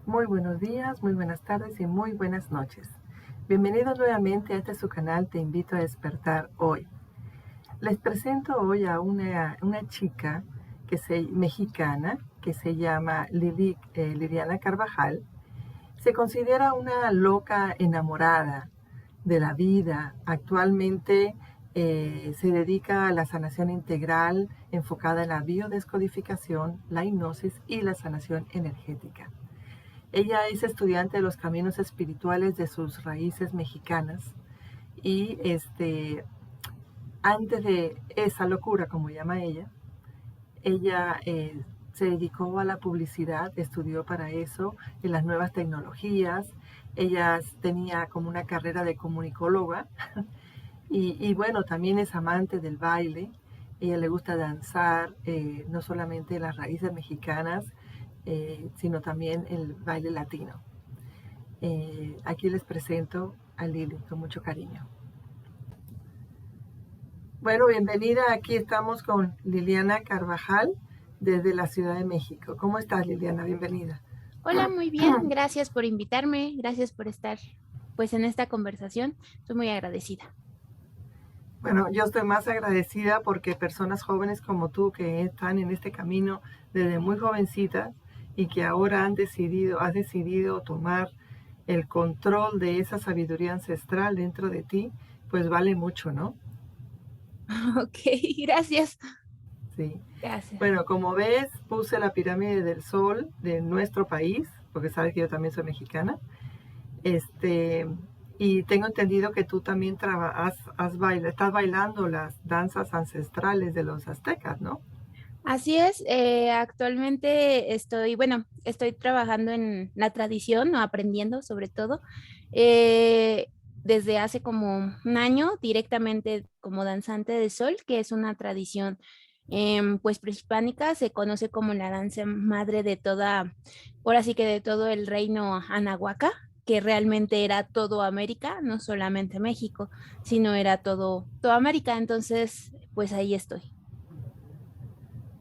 Muy buenos días, muy buenas tardes y muy buenas noches. Bienvenidos nuevamente a este su canal Te Invito a Despertar Hoy. Les presento hoy a una chica mexicana que se llama Liliana Carvajal. Se considera una loca enamorada de la vida. Actualmente se dedica a la sanación integral enfocada en la biodescodificación, la hipnosis y la sanación energética. Ella es estudiante de los caminos espirituales de sus raíces mexicanas y antes de esa locura, como llama ella se dedicó a la publicidad, estudió para eso, en las nuevas tecnologías. Ella tenía como una carrera de comunicóloga y bueno, también es amante del baile. Ella le gusta danzar, no solamente las raíces mexicanas, sino también el baile latino. Aquí les presento a Lili con mucho cariño. Bueno, bienvenida. Aquí estamos con Liliana Carvajal desde la Ciudad de México. ¿Cómo estás, Liliana? Bienvenida. Hola, muy bien. Gracias por invitarme. Gracias por estar pues en esta conversación. Estoy muy agradecida. Bueno, yo estoy más agradecida porque personas jóvenes como tú que están en este camino desde muy jovencitas y que ahora has decidido tomar el control de esa sabiduría ancestral dentro de ti, pues vale mucho, ¿no? Ok, gracias. Sí. Gracias. Bueno, como ves, puse la pirámide del Sol de nuestro país, porque sabes que yo también soy mexicana. Este, y tengo entendido que tú también estás bailando las danzas ancestrales de los aztecas, ¿no? Así es. Actualmente estoy trabajando en la tradición o aprendiendo sobre todo eh, desde hace como un año directamente como danzante de sol, que es una tradición pues prehispánica, se conoce como la danza madre de toda, ahora sí que de todo el reino Anahuaca, que realmente era todo América, no solamente México, sino era todo América. Entonces, pues ahí estoy.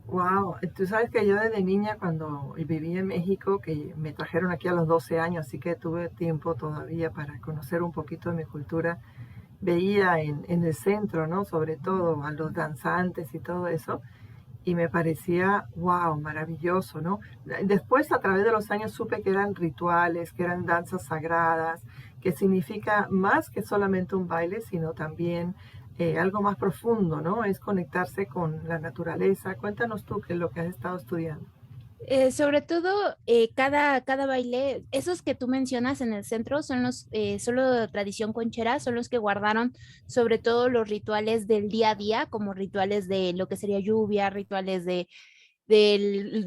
Wow, tú sabes que yo desde niña cuando viví en México, que me trajeron aquí a los 12 años, así que tuve tiempo todavía para conocer un poquito de mi cultura, veía en el centro, ¿no? Sobre todo a los danzantes y todo eso, y me parecía, wow, maravilloso, ¿no? Después, a través de los años, supe que eran rituales, que eran danzas sagradas, que significa más que solamente un baile, sino también algo más profundo, ¿no? Es conectarse con la naturaleza. Cuéntanos tú qué es lo que has estado estudiando. Sobre todo, cada baile, esos que tú mencionas en el centro son los solo tradición conchera, son los que guardaron sobre todo los rituales del día a día, como rituales de lo que sería lluvia, rituales de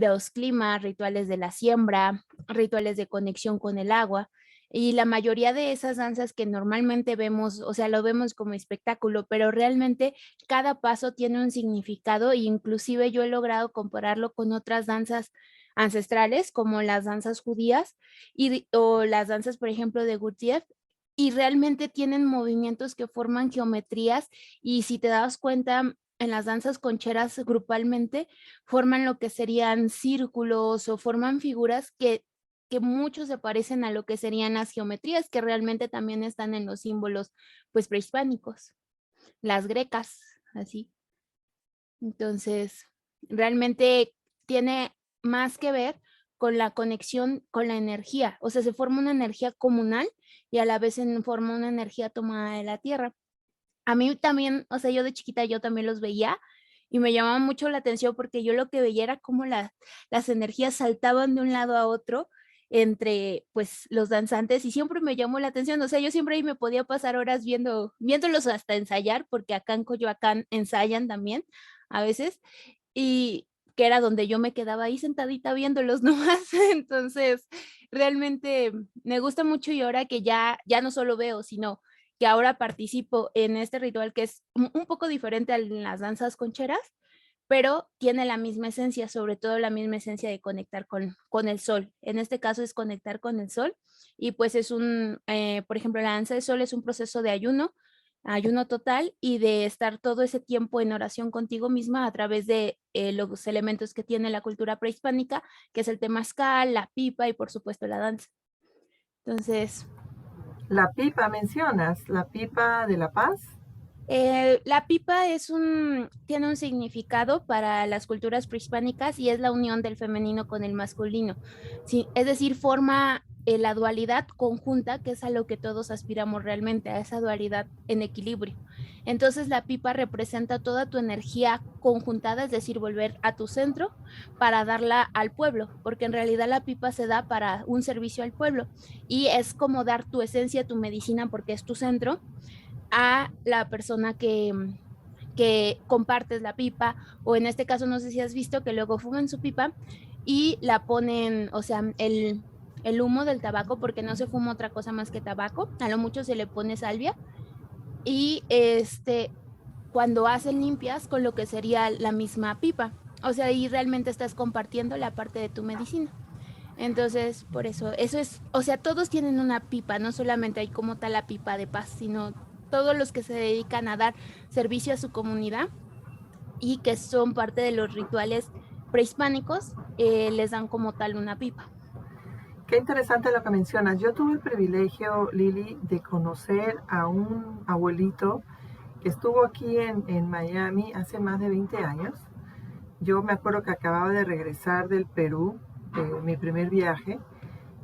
los climas, rituales de la siembra, rituales de conexión con el agua. Y la mayoría de esas danzas que normalmente vemos, o sea, lo vemos como espectáculo, pero realmente cada paso tiene un significado e inclusive yo he logrado compararlo con otras danzas ancestrales como las danzas judías o las danzas, por ejemplo, de Gurdjieff, y realmente tienen movimientos que forman geometrías y si te das cuenta en las danzas concheras grupalmente forman lo que serían círculos o forman figuras que mucho se parecen a lo que serían las geometrías que realmente también están en los símbolos pues prehispánicos, las grecas, así. Entonces, realmente tiene más que ver con la conexión con la energía, o sea, se forma una energía comunal y a la vez se forma una energía tomada de la tierra. A mí también, o sea, yo de chiquita yo también los veía y me llamaba mucho la atención porque yo lo que veía era cómo las energías saltaban de un lado a otro entre, pues, los danzantes y siempre me llamó la atención, o sea, yo siempre ahí me podía pasar horas viéndolos hasta ensayar, porque acá en Coyoacán ensayan también a veces, y que era donde yo me quedaba ahí sentadita viéndolos nomás. Entonces, realmente me gusta mucho y ahora que ya no solo veo, sino que ahora participo en este ritual que es un poco diferente a las danzas concheras, pero tiene la misma esencia, sobre todo la misma esencia de conectar con el sol. En este caso es conectar con el sol y pues es por ejemplo, la danza del sol es un proceso de ayuno ayuno total y de estar todo ese tiempo en oración contigo misma a través de los elementos que tiene la cultura prehispánica, que es el temazcal, la pipa y por supuesto la danza. Entonces, La pipa mencionas, la pipa de la paz. la pipa tiene un significado para las culturas prehispánicas y es la unión del femenino con el masculino. Sí, es decir, forma la dualidad conjunta, que es a lo que todos aspiramos realmente, a esa dualidad en equilibrio. Entonces la pipa representa toda tu energía conjuntada, es decir, volver a tu centro para darla al pueblo, porque en realidad la pipa se da para un servicio al pueblo y es como dar tu esencia, tu medicina, porque es tu centro a la persona que compartes la pipa, o en este caso no sé si has visto que luego fuman su pipa y la ponen, o sea, el humo del tabaco, porque no se fuma otra cosa más que tabaco, a lo mucho se le pone salvia y cuando hacen limpias con lo que sería la misma pipa, o sea, ahí realmente estás compartiendo la parte de tu medicina. Entonces, por eso es, o sea, todos tienen una pipa, no solamente hay como tal la pipa de paz, sino todos los que se dedican a dar servicio a su comunidad y que son parte de los rituales prehispánicos, les dan como tal una pipa. Qué interesante lo que mencionas. Yo tuve el privilegio, Lili, de conocer a un abuelito que estuvo aquí en Miami hace más de 20 años. Yo me acuerdo que acababa de regresar del Perú, mi primer viaje,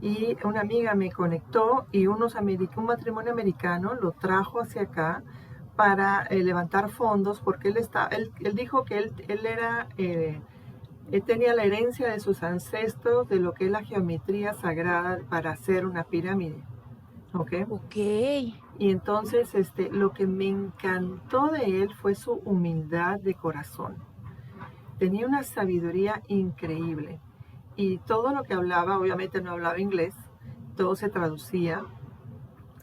y una amiga me conectó y un matrimonio americano lo trajo hacia acá para levantar fondos porque él dijo que él tenía la herencia de sus ancestros de lo que es la geometría sagrada para hacer una pirámide. ¿Ok? Ok. Y entonces lo que me encantó de él fue su humildad de corazón. Tenía una sabiduría increíble y todo lo que hablaba, obviamente no hablaba inglés, todo se traducía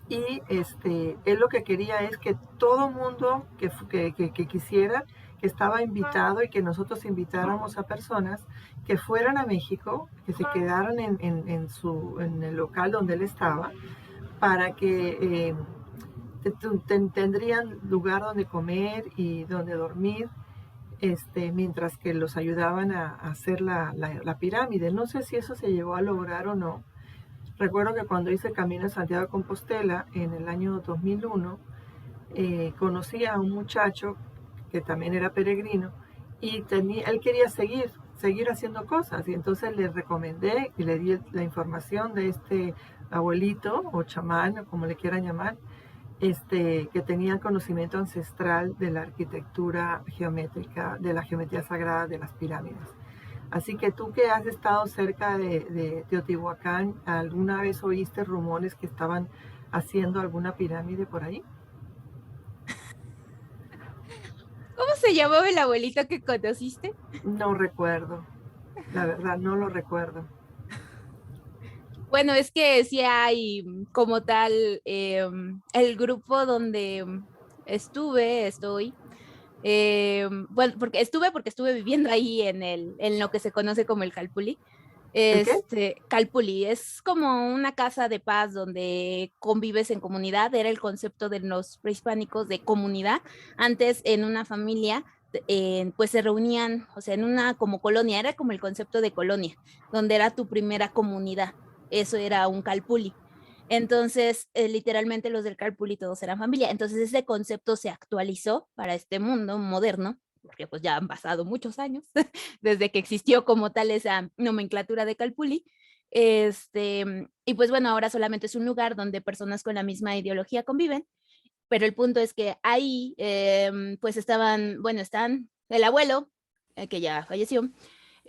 y él lo que quería es que todo mundo que quisiera, que estaba invitado y que nosotros invitáramos a personas que fueran a México, que se quedaran en el local donde él estaba, para que tendrían lugar donde comer y donde dormir, mientras que los ayudaban a hacer la pirámide. No sé si eso se llegó a lograr o no. Recuerdo que cuando hice el Camino de Santiago de Compostela en el año 2001, conocí a un muchacho que también era peregrino y él quería seguir haciendo cosas y entonces le recomendé y le di la información de este abuelito o chamán, o como le quieran llamar, que tenía conocimiento ancestral de la arquitectura geométrica, de la geometría sagrada de las pirámides. Así que tú que has estado cerca de Teotihuacán, ¿alguna vez oíste rumores que estaban haciendo alguna pirámide por ahí? ¿Cómo se llamaba el abuelito que conociste? No recuerdo, la verdad no lo recuerdo. Bueno, es que sí hay como tal el grupo donde estoy. Bueno, porque estuve viviendo ahí en lo que se conoce como el Calpulli. ¿El qué? Calpulli es como una casa de paz donde convives en comunidad. Era el concepto de los prehispánicos de comunidad. Antes en una familia, pues se reunían, o sea, en una como colonia, era como el concepto de colonia, donde era tu primera comunidad. Eso era un Calpulli. Entonces, literalmente los del carpool todos eran familia. Entonces, ese concepto se actualizó para este mundo moderno, porque pues ya han pasado muchos años desde que existió como tal esa nomenclatura de Calpulli. Y pues bueno, ahora solamente es un lugar donde personas con la misma ideología conviven, pero el punto es que ahí pues están el abuelo, que ya falleció,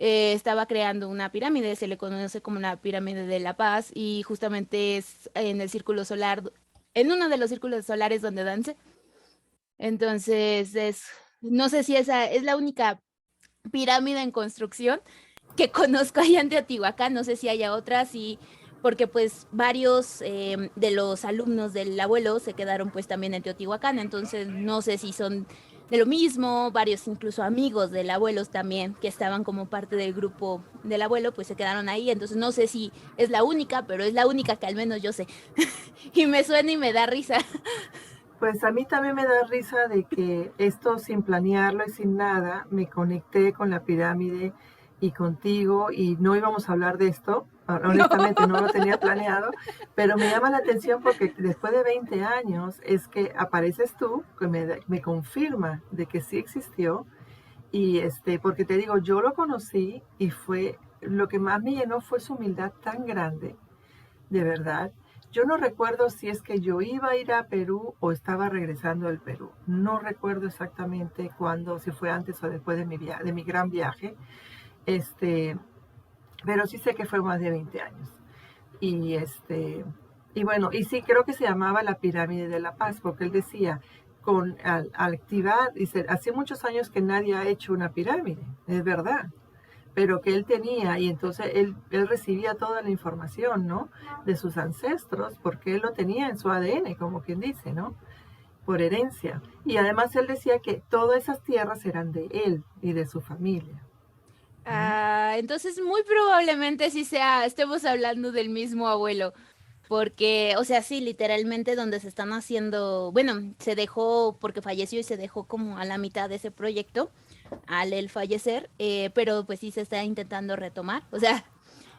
estaba creando una pirámide, se le conoce como la pirámide de la paz y justamente es en el círculo solar, en uno de los círculos solares donde dance. Entonces no sé si esa es la única pirámide en construcción que conozco allá en Teotihuacán, no sé si haya otras y porque pues varios de los alumnos del abuelo se quedaron pues también en Teotihuacán, entonces no sé si son de lo mismo, varios incluso amigos del abuelo también que estaban como parte del grupo del abuelo pues se quedaron ahí, entonces no sé si es la única, pero es la única que al menos yo sé y me suena y me da risa. Pues a mí también me da risa de que esto sin planearlo y sin nada, me conecté con la pirámide y contigo y no íbamos a hablar de esto. Honestamente no lo tenía planeado, pero me llama la atención porque después de 20 años es que apareces tú, que me confirma de que sí existió y porque te digo, yo lo conocí y fue, lo que más me llenó fue su humildad tan grande, de verdad. Yo no recuerdo si es que yo iba a ir a Perú o estaba regresando del Perú. No recuerdo exactamente cuándo, si fue antes o después de de mi gran viaje. Este, pero sí sé que fue más de 20 años. Y y bueno, y sí creo que se llamaba la pirámide de la paz, porque él decía, al activar, dice, hace muchos años que nadie ha hecho una pirámide, es verdad, pero que él tenía, y entonces él recibía toda la información, ¿no? De sus ancestros, porque él lo tenía en su ADN, como quien dice, ¿no? Por herencia. Y además él decía que todas esas tierras eran de él y de su familia. ¿No? Entonces muy probablemente sí estemos hablando del mismo abuelo. Porque, o sea, sí, literalmente donde se están haciendo, bueno, se dejó, porque falleció y se dejó como a la mitad de ese proyecto, al él fallecer, pero pues sí se está intentando retomar. O sea,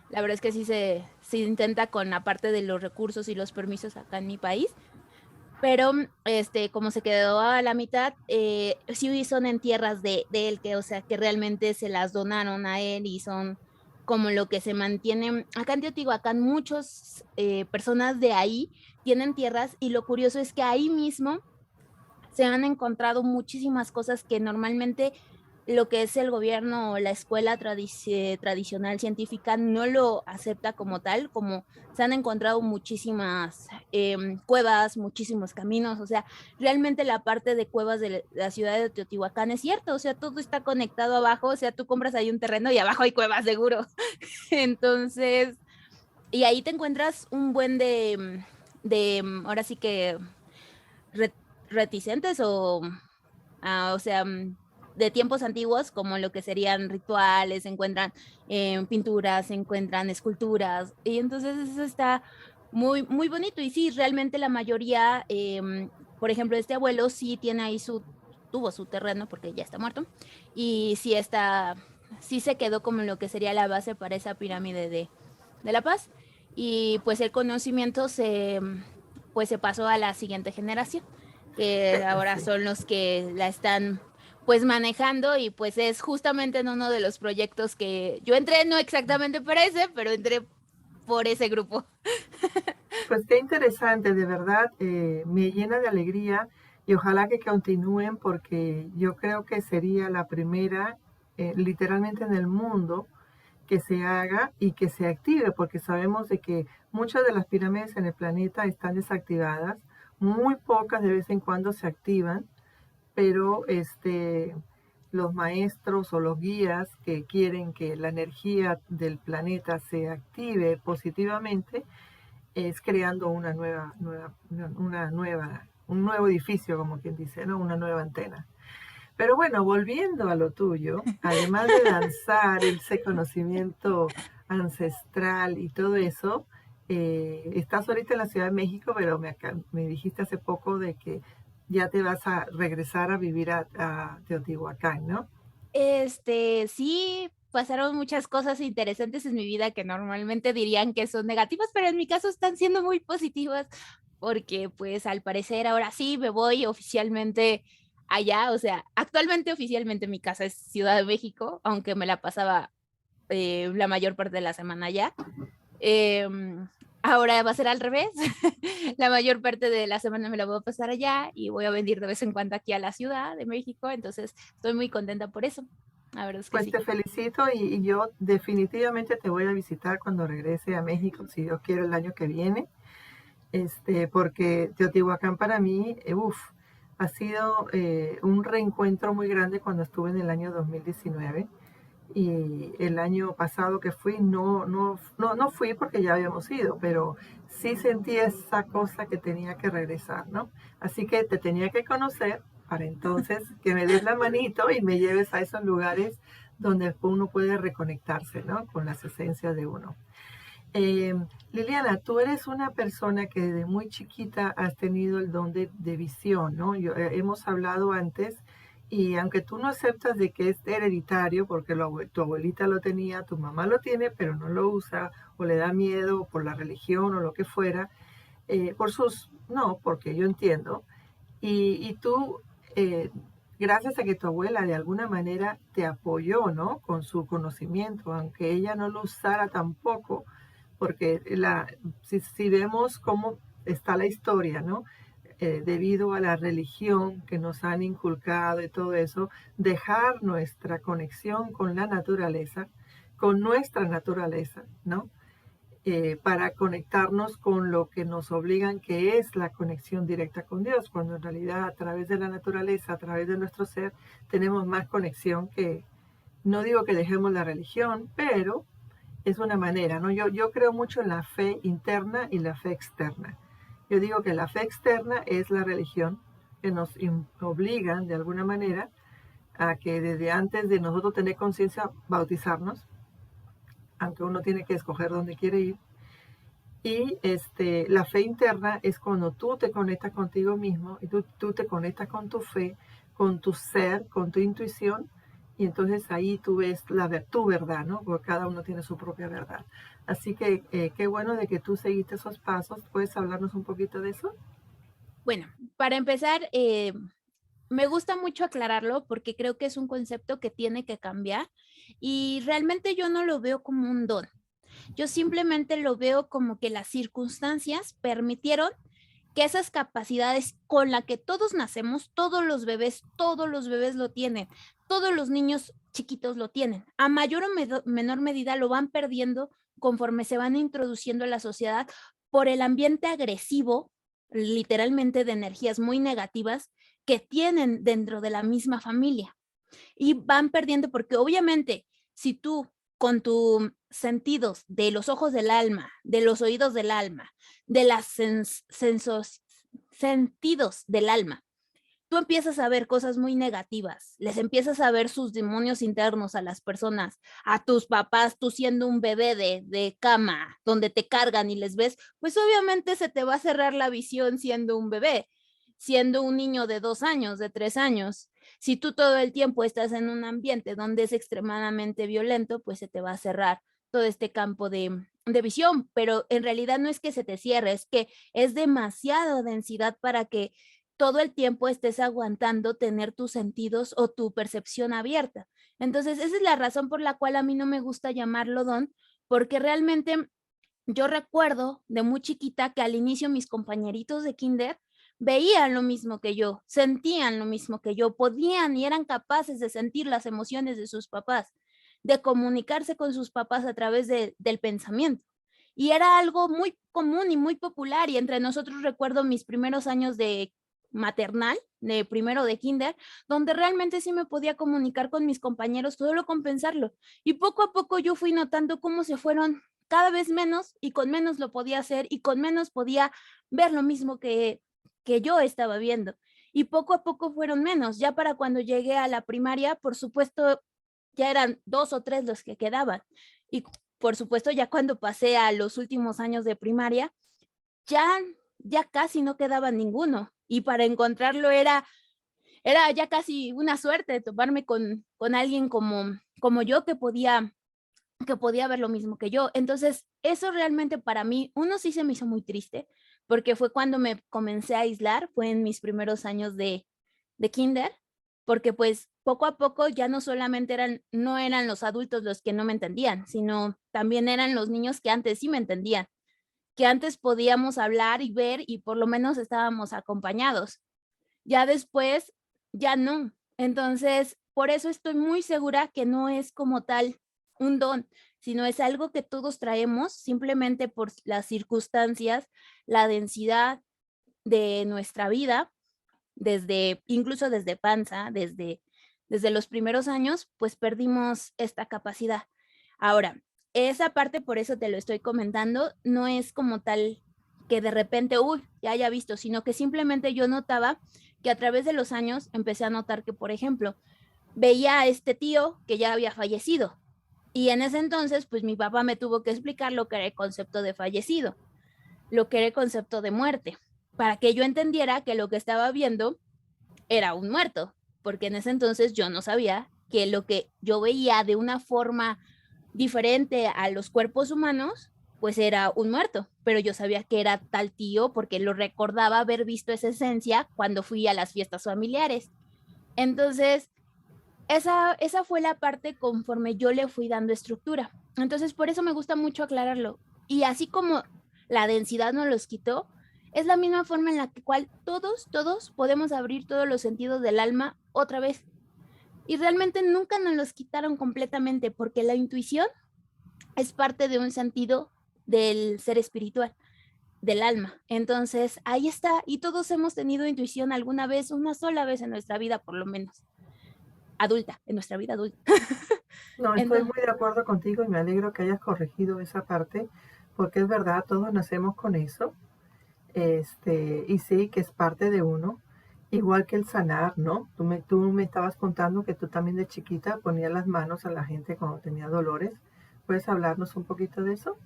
la verdad es que se intenta con la parte de los recursos y los permisos acá en mi país, pero como se quedó a la mitad, sí son en tierras de él, que, o sea, que realmente se las donaron a él y son como lo que se mantiene. Acá en Teotihuacán, muchas personas de ahí tienen tierras y lo curioso es que ahí mismo se han encontrado muchísimas cosas que normalmente lo que es el gobierno o la escuela tradicional científica no lo acepta como tal, como se han encontrado muchísimas cuevas, muchísimos caminos, o sea, realmente la parte de cuevas de la ciudad de Teotihuacán es cierto, o sea, todo está conectado abajo, o sea, tú compras ahí un terreno y abajo hay cuevas seguro. Entonces, y ahí te encuentras un buen ahora sí que re- reticentes o sea, de tiempos antiguos, como lo que serían rituales, se encuentran pinturas, se encuentran esculturas, y entonces eso está muy, muy bonito. Y sí, realmente la mayoría, por ejemplo, este abuelo sí tiene ahí tuvo su terreno porque ya está muerto, y sí se quedó como lo que sería la base para esa pirámide de La Paz, y pues el conocimiento pues se pasó a la siguiente generación que ahora Sí. son los que la están pues manejando y pues es justamente en uno de los proyectos que yo entré, no exactamente por ese, pero entré por ese grupo. Pues qué interesante, de verdad, me llena de alegría y ojalá que continúen porque yo creo que sería la primera, literalmente en el mundo, que se haga y que se active, porque sabemos de que muchas de las pirámides en el planeta están desactivadas, muy pocas de vez en cuando se activan, pero los maestros o los guías que quieren que la energía del planeta se active positivamente, es creando un nuevo edificio, como quien dice, ¿no? Una nueva antena. Pero bueno, volviendo a lo tuyo, además de danzar, ese conocimiento ancestral y todo eso, estás ahorita en la Ciudad de México, pero me dijiste hace poco de que ya te vas a regresar a vivir a Teotihuacán, ¿no? Sí, pasaron muchas cosas interesantes en mi vida que normalmente dirían que son negativas, pero en mi caso están siendo muy positivas porque pues al parecer ahora sí me voy oficialmente allá, o sea, actualmente oficialmente mi casa es Ciudad de México, aunque me la pasaba la mayor parte de la semana allá. Ahora va a ser al revés. La mayor parte de la semana me la voy a pasar allá y voy a venir de vez en cuando aquí a la Ciudad de México, entonces estoy muy contenta por eso. La verdad es que Pues sí. te felicito y yo definitivamente te voy a visitar cuando regrese a México, si Dios quiere, el año que viene. Porque Teotihuacán para mí, ha sido un reencuentro muy grande cuando estuve en el año 2019 y el año pasado que fui no fui porque ya habíamos ido, pero sí sentí esa cosa que tenía que regresar, ¿no? Así que te tenía que conocer para entonces que me des la manito y me lleves a esos lugares donde uno puede reconectarse, ¿no? Con las esencias de uno. Eh, Liliana, tú eres una persona que desde muy chiquita has tenido el don de visión, ¿no? Hemos hablado antes y aunque tú no aceptas de que es hereditario, porque tu abuelita lo tenía, tu mamá lo tiene, pero no lo usa o le da miedo por la religión o lo que fuera, no, porque yo entiendo. Y tú, eh, gracias a que tu abuela de alguna manera te apoyó, ¿no? Con su conocimiento, aunque ella no lo usara tampoco, porque si vemos cómo está la historia, ¿no? Debido a la religión que nos han inculcado y todo eso, dejar nuestra conexión con la naturaleza, con nuestra naturaleza, ¿no? Para conectarnos con lo que nos obligan, que es la conexión directa con Dios, cuando en realidad a través de la naturaleza, a través de nuestro ser, tenemos más conexión que, no digo que dejemos la religión, pero es una manera, ¿no? Yo creo mucho en la fe interna y la fe externa. Yo digo que la fe externa es la religión, que nos obligan de alguna manera a que desde antes de nosotros tener conciencia, bautizarnos, aunque uno tiene que escoger dónde quiere ir. Y la fe interna es cuando tú te conectas contigo mismo y tú te conectas con tu fe, con tu ser, con tu intuición, y entonces ahí tú ves tu verdad, ¿no? Porque cada uno tiene su propia verdad. Así que qué bueno de que tú seguiste esos pasos. ¿Puedes hablarnos un poquito de eso? Bueno, para empezar, me gusta mucho aclararlo porque creo que es un concepto que tiene que cambiar y realmente yo no lo veo como un don. Yo simplemente lo veo como que las circunstancias permitieron que esas capacidades con las que todos nacemos, todos los bebés lo tienen, todos los niños chiquitos lo tienen. A mayor o menor medida lo van perdiendo conforme se van introduciendo en la sociedad por el ambiente agresivo, literalmente de energías muy negativas que tienen dentro de la misma familia. Y van perdiendo porque obviamente si tú con tus sentidos de los ojos del alma, de los oídos del alma, de los sentidos del alma, tú empiezas a ver cosas muy negativas, les empiezas a ver sus demonios internos a las personas, a tus papás, tú siendo un bebé de cama, donde te cargan y les ves, pues obviamente se te va a cerrar la visión siendo un bebé, siendo un niño de 2 años, de 3 años. Si tú todo el tiempo estás en un ambiente donde es extremadamente violento, pues se te va a cerrar todo este campo de visión, pero en realidad no es que se te cierre, es que es demasiada densidad para que todo el tiempo estés aguantando tener tus sentidos o tu percepción abierta. Entonces, esa es la razón por la cual a mí no me gusta llamarlo don, porque realmente yo recuerdo de muy chiquita que al inicio mis compañeritos de kinder veían lo mismo que yo, sentían lo mismo que yo, podían y eran capaces de sentir las emociones de sus papás, de comunicarse con sus papás a través del pensamiento. Y era algo muy común y muy popular. Y entre nosotros recuerdo mis primeros años de maternal, de primero de kinder, donde realmente sí me podía comunicar con mis compañeros, solo con pensarlo. Y poco a poco yo fui notando cómo se fueron cada vez menos y con menos lo podía hacer y con menos podía ver lo mismo que yo estaba viendo. Y poco a poco fueron menos. Ya para cuando llegué a la primaria, por supuesto, ya eran 2 o 3 los que quedaban. Y por supuesto, ya cuando pasé a los últimos años de primaria, ya, ya casi no quedaba ninguno. Y para encontrarlo era ya casi una suerte toparme con alguien como yo que podía ver lo mismo que yo. Entonces, eso realmente para mí, uno sí se me hizo muy triste, porque fue cuando me comencé a aislar, fue en mis primeros años de kinder, porque pues poco a poco ya no solamente no eran los adultos los que no me entendían, sino también eran los niños que antes sí me entendían, que antes podíamos hablar y ver y por lo menos estábamos acompañados. Ya después, ya no. Entonces, por eso estoy muy segura que no es como tal un don, sino es algo que todos traemos simplemente por las circunstancias, la densidad de nuestra vida, incluso desde panza, desde los primeros años, pues perdimos esta capacidad. Ahora, esa parte, por eso te lo estoy comentando, no es como tal que de repente, uy, ya haya visto, sino que simplemente yo notaba que a través de los años empecé a notar que, por ejemplo, veía a este tío que ya había fallecido Y en ese entonces, pues mi papá me tuvo que explicar lo que era el concepto de fallecido, lo que era el concepto de muerte, para que yo entendiera que lo que estaba viendo era un muerto, porque en ese entonces yo no sabía que lo que yo veía de una forma diferente a los cuerpos humanos, pues era un muerto, pero yo sabía que era tal tío porque lo recordaba haber visto esa esencia cuando fui a las fiestas familiares. Entonces, esa fue la parte conforme yo le fui dando estructura. Entonces, por eso me gusta mucho aclararlo. Y así como la densidad nos los quitó, es la misma forma en la que cual todos podemos abrir todos los sentidos del alma otra vez. Y realmente nunca nos los quitaron completamente, porque la intuición es parte de un sentido del ser espiritual, del alma. Entonces, ahí está. Y todos hemos tenido intuición alguna vez, una sola vez en nuestra vida, por lo menos adulta, en nuestra vida adulta. No, estoy Entonces, muy de acuerdo contigo y me alegro que hayas corregido esa parte, porque es verdad, todos nacemos con eso, y sí, que es parte de uno, igual que el sanar, ¿no? Tú me estabas contando que tú también de chiquita ponías las manos a la gente cuando tenía dolores. ¿Puedes hablarnos un poquito de eso?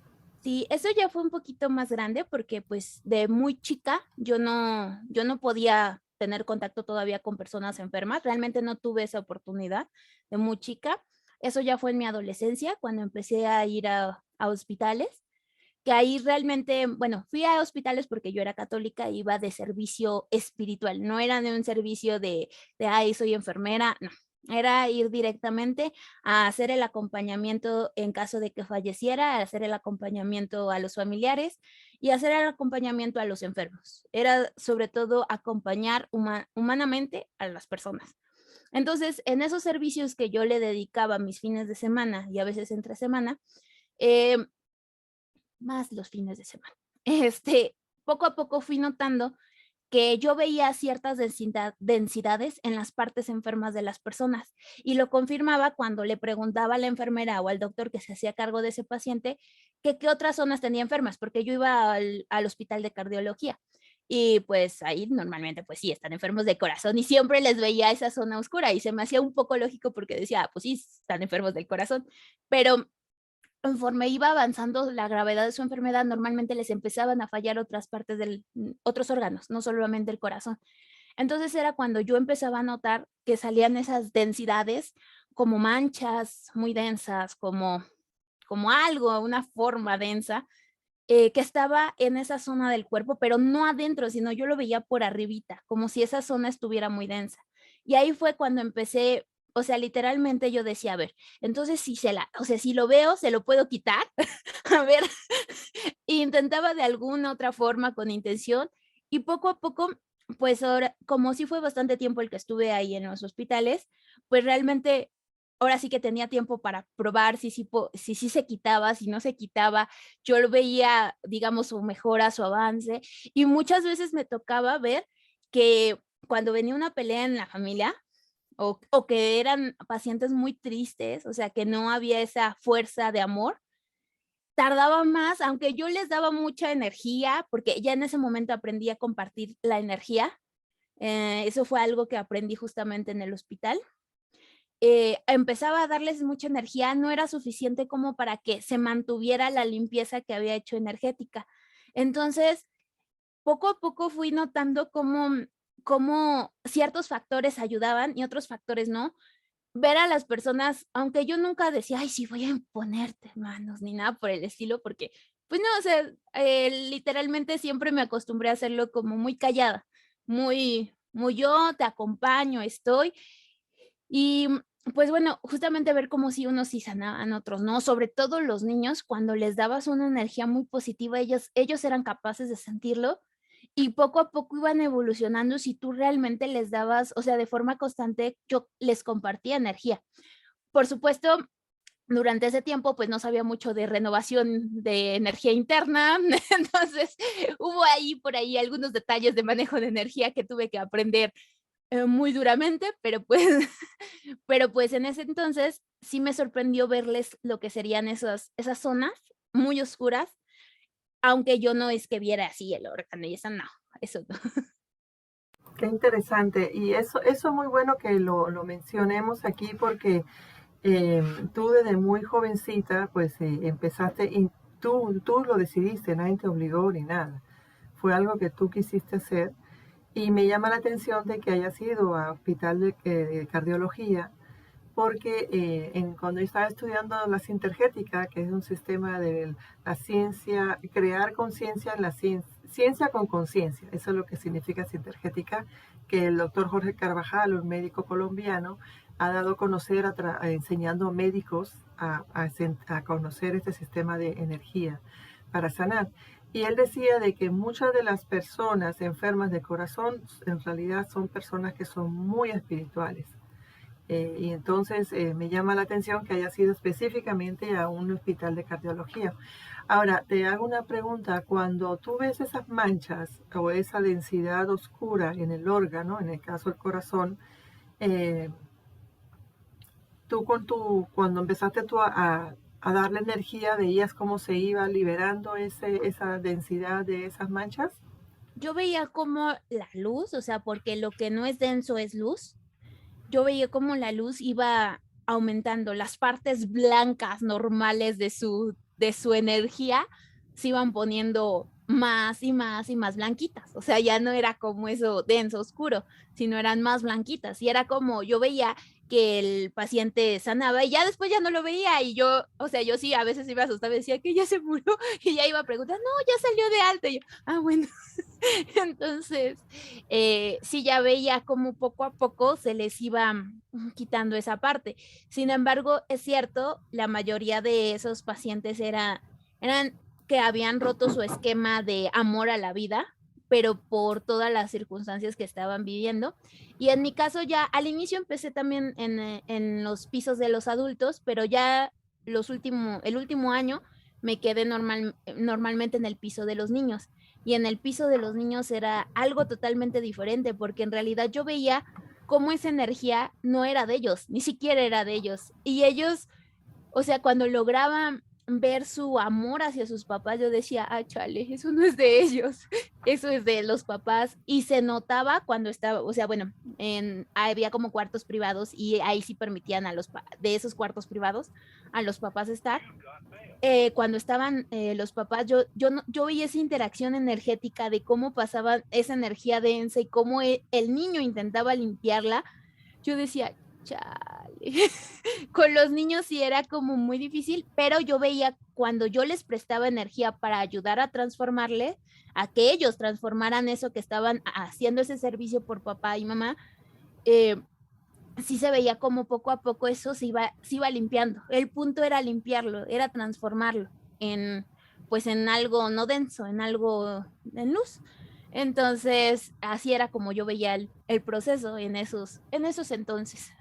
sí, eso ya fue un poquito más grande porque pues de muy chica yo no podía tener contacto todavía con personas enfermas, realmente no tuve esa oportunidad de muy chica. Eso ya fue en mi adolescencia, cuando empecé a ir a hospitales, que ahí realmente, bueno, fui a hospitales porque yo era católica, iba de servicio espiritual, no era de un servicio ay, soy enfermera, no, era ir directamente a hacer el acompañamiento en caso de que falleciera, a hacer el acompañamiento a los familiares y hacer el acompañamiento a los enfermos. Era sobre todo acompañar humanamente a las personas. Entonces, en esos servicios que yo le dedicaba mis fines de semana y a veces entre semana, eh, más los fines de semana. Poco a poco fui notando que yo veía ciertas densidades en las partes enfermas de las personas y lo confirmaba cuando le preguntaba a la enfermera o al doctor que se hacía cargo de ese paciente que qué otras zonas tenía enfermas, porque yo iba al hospital de cardiología y pues ahí normalmente pues sí, están enfermos de corazón y siempre les veía esa zona oscura y se me hacía un poco lógico porque decía, pues sí, están enfermos del corazón, pero conforme iba avanzando la gravedad de su enfermedad, normalmente les empezaban a fallar otras partes otros órganos, no solamente el corazón. Entonces era cuando yo empezaba a notar que salían esas densidades como manchas muy densas, como algo, una forma densa, que estaba en esa zona del cuerpo, pero no adentro, sino yo lo veía por arribita, como si esa zona estuviera muy densa. Y ahí fue cuando empecé, o sea, literalmente yo decía, a ver, entonces o sea, si lo veo, se lo puedo quitar, a ver, y intentaba de alguna otra forma con intención y poco a poco, pues ahora, como sí fue bastante tiempo el que estuve ahí en los hospitales, pues realmente ahora sí que tenía tiempo para probar si sí se quitaba, si no se quitaba. Yo lo veía, digamos, su mejora, su avance, y muchas veces me tocaba ver que cuando venía una pelea en la familia, o que eran pacientes muy tristes, o sea, que no había esa fuerza de amor, tardaba más, aunque yo les daba mucha energía, porque ya en ese momento aprendí a compartir la energía, eso fue algo que aprendí justamente en el hospital. Empezaba a darles mucha energía, no era suficiente como para que se mantuviera la limpieza que había hecho energética. Entonces, poco a poco fui notando cómo ciertos factores ayudaban y otros factores no. Ver a las personas, aunque yo nunca decía: "Ay, sí, voy a imponerte manos", ni nada por el estilo, porque, pues no, o sea, literalmente siempre me acostumbré a hacerlo como muy callada, muy yo, te acompaño, estoy. Y, pues bueno, justamente ver cómo si unos sí sanaban, otros no, sobre todo los niños, cuando les dabas una energía muy positiva, ellos eran capaces de sentirlo, y poco a poco iban evolucionando si tú realmente les dabas, o sea, de forma constante, yo les compartía energía. Por supuesto, durante ese tiempo, pues no sabía mucho de renovación de energía interna, entonces hubo ahí por ahí algunos detalles de manejo de energía que tuve que aprender muy duramente, pero pues, pero pues en ese entonces sí me sorprendió verles lo que serían esas zonas muy oscuras, aunque yo no es que viera así el órgano y eso no. Qué interesante. Y eso es muy bueno que lo mencionemos aquí porque Tú desde muy jovencita, pues empezaste y tú lo decidiste, nadie te obligó ni nada. Fue algo que tú quisiste hacer y me llama la atención de que hayas ido a hospital de cardiología porque cuando yo estaba estudiando la sintergética, que es un sistema de la ciencia, crear conciencia en la ciencia, ciencia con conciencia, eso es lo que significa sintergética, que el doctor Jorge Carvajal, un médico colombiano, ha dado a conocer enseñando a médicos a conocer este sistema de energía para sanar. Y él decía de que muchas de las personas enfermas de corazón en realidad son personas que son muy espirituales. Y entonces me llama la atención que haya sido específicamente a un hospital de cardiología. Ahora, te hago una pregunta. Cuando tú ves esas manchas o esa densidad oscura en el órgano, en el caso del corazón, eh, cuando empezaste tú a darle energía, ¿veías cómo se iba liberando esa densidad de esas manchas? Yo veía como la luz, o sea, porque lo que no es denso es luz. Yo veía como la luz iba aumentando, las partes blancas normales de su energía se iban poniendo más y más y más blanquitas. O sea, ya no era como eso denso, oscuro, sino eran más blanquitas. Y era como yo veía que el paciente sanaba y ya después ya no lo veía y yo, o sea, yo sí a veces iba asustada y decía que ya se murió y ya iba a preguntar, no, ya salió de alta. Y yo, bueno. Entonces, sí ya veía como poco a poco se les iba quitando esa parte. Sin embargo, es cierto, la mayoría de esos pacientes eran que habían roto su esquema de amor a la vida, pero por todas las circunstancias que estaban viviendo. Y en mi caso ya al inicio empecé también en los pisos de los adultos, pero ya el último año me quedé normalmente en el piso de los niños. Y en el piso de los niños era algo totalmente diferente, porque en realidad yo veía cómo esa energía no era de ellos, ni siquiera era de ellos. Y ellos, o sea, cuando lograban ver su amor hacia sus papás, yo decía, ah, chale, eso no es de ellos, eso es de los papás. Y se notaba cuando estaba, o sea, bueno, había como cuartos privados y ahí sí permitían de esos cuartos privados a los papás estar. Cuando estaban los papás, yo veía esa interacción energética de cómo pasaba esa energía densa y cómo el niño intentaba limpiarla. Yo decía, chale. Con los niños sí era como muy difícil, pero yo veía cuando yo les prestaba energía para ayudar a transformarle, a que ellos transformaran eso que estaban haciendo ese servicio por papá y mamá, eh, sí se veía como poco a poco eso se iba limpiando. El punto era limpiarlo, era transformarlo en, pues en algo no denso, en algo en luz. Entonces, así era como yo veía el proceso en esos entonces.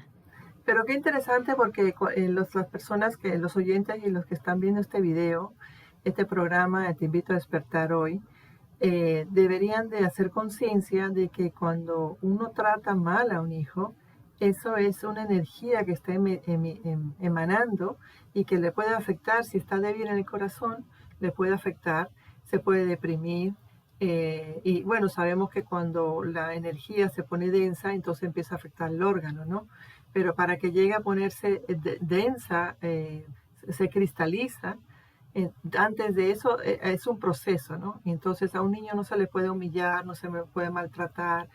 Pero qué interesante porque las personas los oyentes y los que están viendo este video, este programa, Te invito a despertar hoy, deberían de hacer conciencia de que cuando uno trata mal a un hijo, eso es una energía que está emanando y que le puede afectar, si está débil en el corazón, le puede afectar, se puede deprimir. Y bueno, sabemos que cuando la energía se pone densa, entonces empieza a afectar el órgano, ¿no? Pero para que llegue a ponerse densa, se cristaliza, antes de eso es un proceso, ¿no? Y entonces a un niño no se le puede humillar, no se le puede maltratar,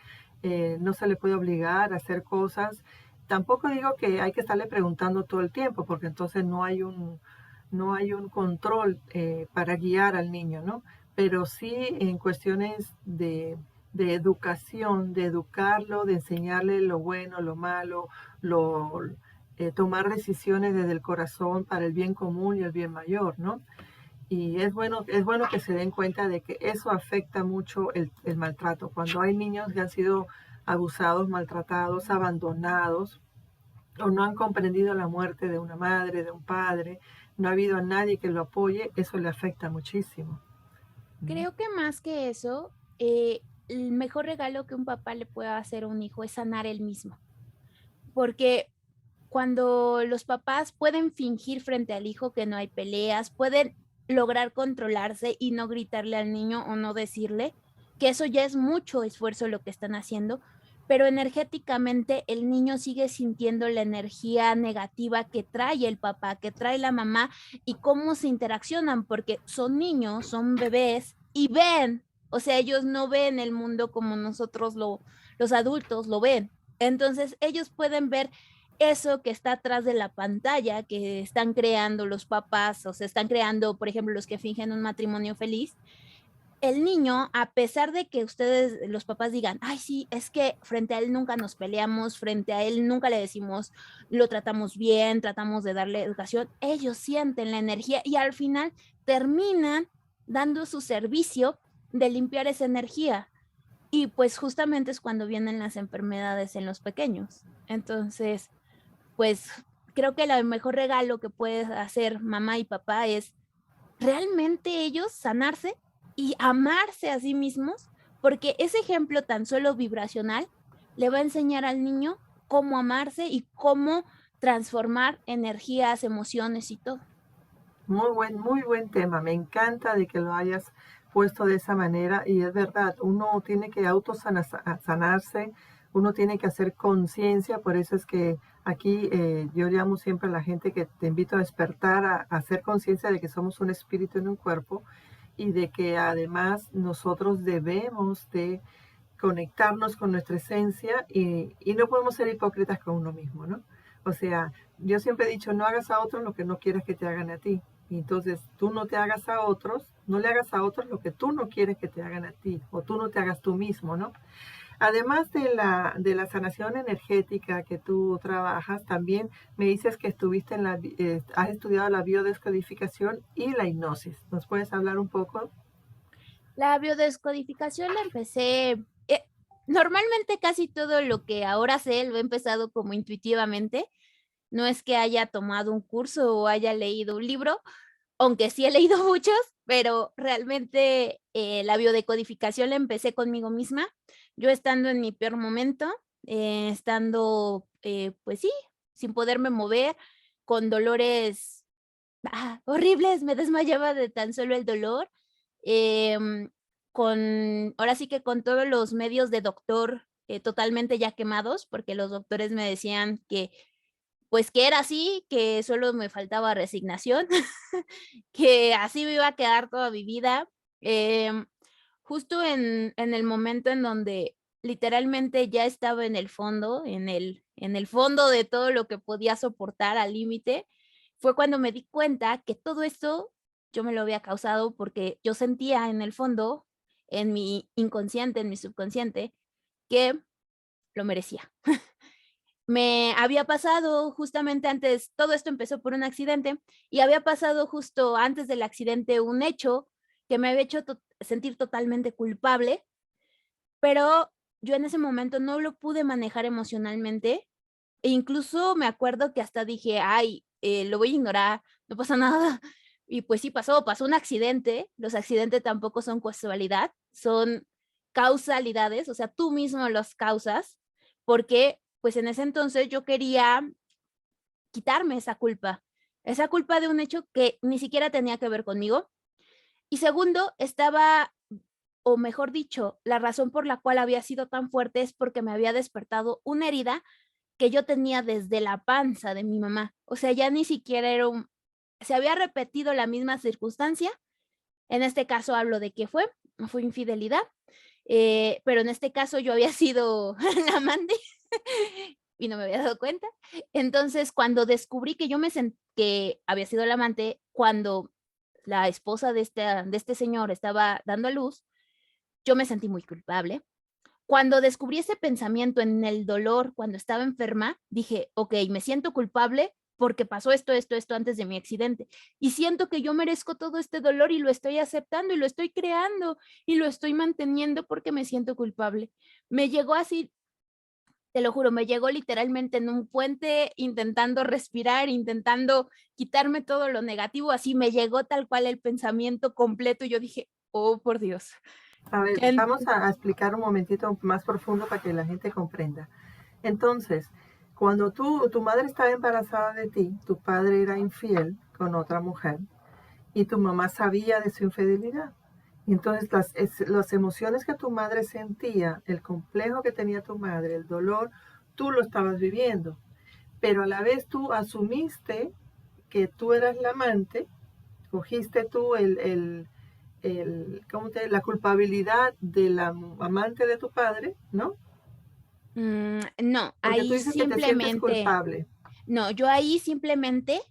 no se le puede obligar a hacer cosas. Tampoco digo que hay que estarle preguntando todo el tiempo, porque entonces no hay un control para guiar al niño, ¿no? Pero sí en cuestiones de educación, de educarlo, de enseñarle lo bueno, lo malo, lo, tomar decisiones desde el corazón para el bien común y el bien mayor, ¿no? Y es bueno que se den cuenta de que eso afecta mucho el maltrato. Cuando hay niños que han sido abusados, maltratados, abandonados, o no han comprendido la muerte de una madre, de un padre, no ha habido a nadie que lo apoye, eso le afecta muchísimo. Creo que más que eso, el mejor regalo que un papá le puede hacer a un hijo es sanar él mismo. Porque cuando los papás pueden fingir frente al hijo que no hay peleas, pueden lograr controlarse y no gritarle al niño o no decirle, que eso ya es mucho esfuerzo lo que están haciendo, pero energéticamente el niño sigue sintiendo la energía negativa que trae el papá, que trae la mamá y cómo se interaccionan, porque son niños, son bebés y ven, o sea, ellos no ven el mundo como nosotros los adultos lo ven. Entonces, ellos pueden ver eso que está atrás de la pantalla, que están creando los papás, o sea, están creando, por ejemplo, los que fingen un matrimonio feliz. El niño, a pesar de que ustedes, los papás, digan, ay, sí, es que frente a él nunca nos peleamos, frente a él nunca le decimos, lo tratamos bien, tratamos de darle educación, ellos sienten la energía y al final terminan dando su servicio de limpiar esa energía. Y pues justamente es cuando vienen las enfermedades en los pequeños. Entonces, pues creo que el mejor regalo que puede hacer mamá y papá es realmente ellos sanarse y amarse a sí mismos, porque ese ejemplo tan solo vibracional le va a enseñar al niño cómo amarse y cómo transformar energías, emociones y todo. Muy buen tema. Me encanta de que lo hayas puesto de esa manera y es verdad, uno tiene que sanarse, uno tiene que hacer conciencia, por eso es que aquí yo llamo siempre a la gente que te invito a despertar, a hacer conciencia de que somos un espíritu en un cuerpo y de que además nosotros debemos de conectarnos con nuestra esencia y no podemos ser hipócritas con uno mismo, ¿no? O sea, yo siempre he dicho, no hagas a otros lo que no quieres que te hagan a ti. Y entonces, tú no te hagas a otros, no le hagas a otros lo que tú no quieres que te hagan a ti, o tú no te hagas tú mismo, ¿no? Además de la sanación energética que tú trabajas, también me dices que estuviste has estudiado la biodescodificación y la hipnosis. ¿Nos puedes hablar un poco? La biodescodificación la empecé, normalmente casi todo lo que ahora sé lo he empezado como intuitivamente. No es que haya tomado un curso o haya leído un libro, aunque sí he leído muchos, pero realmente la biodecodificación la empecé conmigo misma, yo estando en mi peor momento, estando, pues sí, sin poderme mover, con dolores horribles, me desmayaba de tan solo el dolor, em, ahora sí que con todos los medios de doctor totalmente ya quemados, porque los doctores me decían que pues que era así, que solo me faltaba resignación, que así me iba a quedar toda mi vida. Em, Justo en el momento en donde literalmente ya estaba en el fondo, en el fondo de todo lo que podía soportar al límite, fue cuando me di cuenta que todo esto yo me lo había causado porque yo sentía en el fondo, en mi inconsciente, en mi subconsciente, que lo merecía. Me había pasado justamente antes, todo esto empezó por un accidente y había pasado justo antes del accidente un hecho que me había hecho sentir totalmente culpable, pero yo en ese momento no lo pude manejar emocionalmente e incluso me acuerdo que hasta dije, ay, lo voy a ignorar, no pasa nada. Y pues sí pasó un accidente, los accidentes tampoco son casualidad, son causalidades, o sea, tú mismo los causas, porque pues en ese entonces yo quería quitarme esa culpa de un hecho que ni siquiera tenía que ver conmigo. Y segundo, estaba, o mejor dicho, la razón por la cual había sido tan fuerte es porque me había despertado una herida que yo tenía desde la panza de mi mamá. O sea, ya ni siquiera se había repetido la misma circunstancia. En este caso hablo de que fue infidelidad, pero en este caso yo había sido la amante y no me había dado cuenta. Entonces, cuando descubrí que que había sido la amante, cuando la esposa de este señor estaba dando a luz, yo me sentí muy culpable. Cuando descubrí ese pensamiento en el dolor, cuando estaba enferma, dije, ok, me siento culpable porque pasó esto antes de mi accidente. Y siento que yo merezco todo este dolor y lo estoy aceptando y lo estoy creando y lo estoy manteniendo porque me siento culpable. Me llegó así, te lo juro, me llegó literalmente en un puente intentando respirar, intentando quitarme todo lo negativo, así me llegó tal cual el pensamiento completo y yo dije, oh, por Dios. A ver, Ya vamos a explicar un momentito más profundo para que la gente comprenda. Entonces, cuando tu madre estaba embarazada de ti, tu padre era infiel con otra mujer y tu mamá sabía de su infidelidad. Y entonces las emociones que tu madre sentía, el complejo que tenía tu madre, el dolor, tú lo estabas viviendo. Pero a la vez tú asumiste que tú eras la amante, cogiste tú la culpabilidad de la amante de tu padre, ¿no? No, Porque tú ahí dices que te sientes simplemente, culpable. no, yo ahí simplemente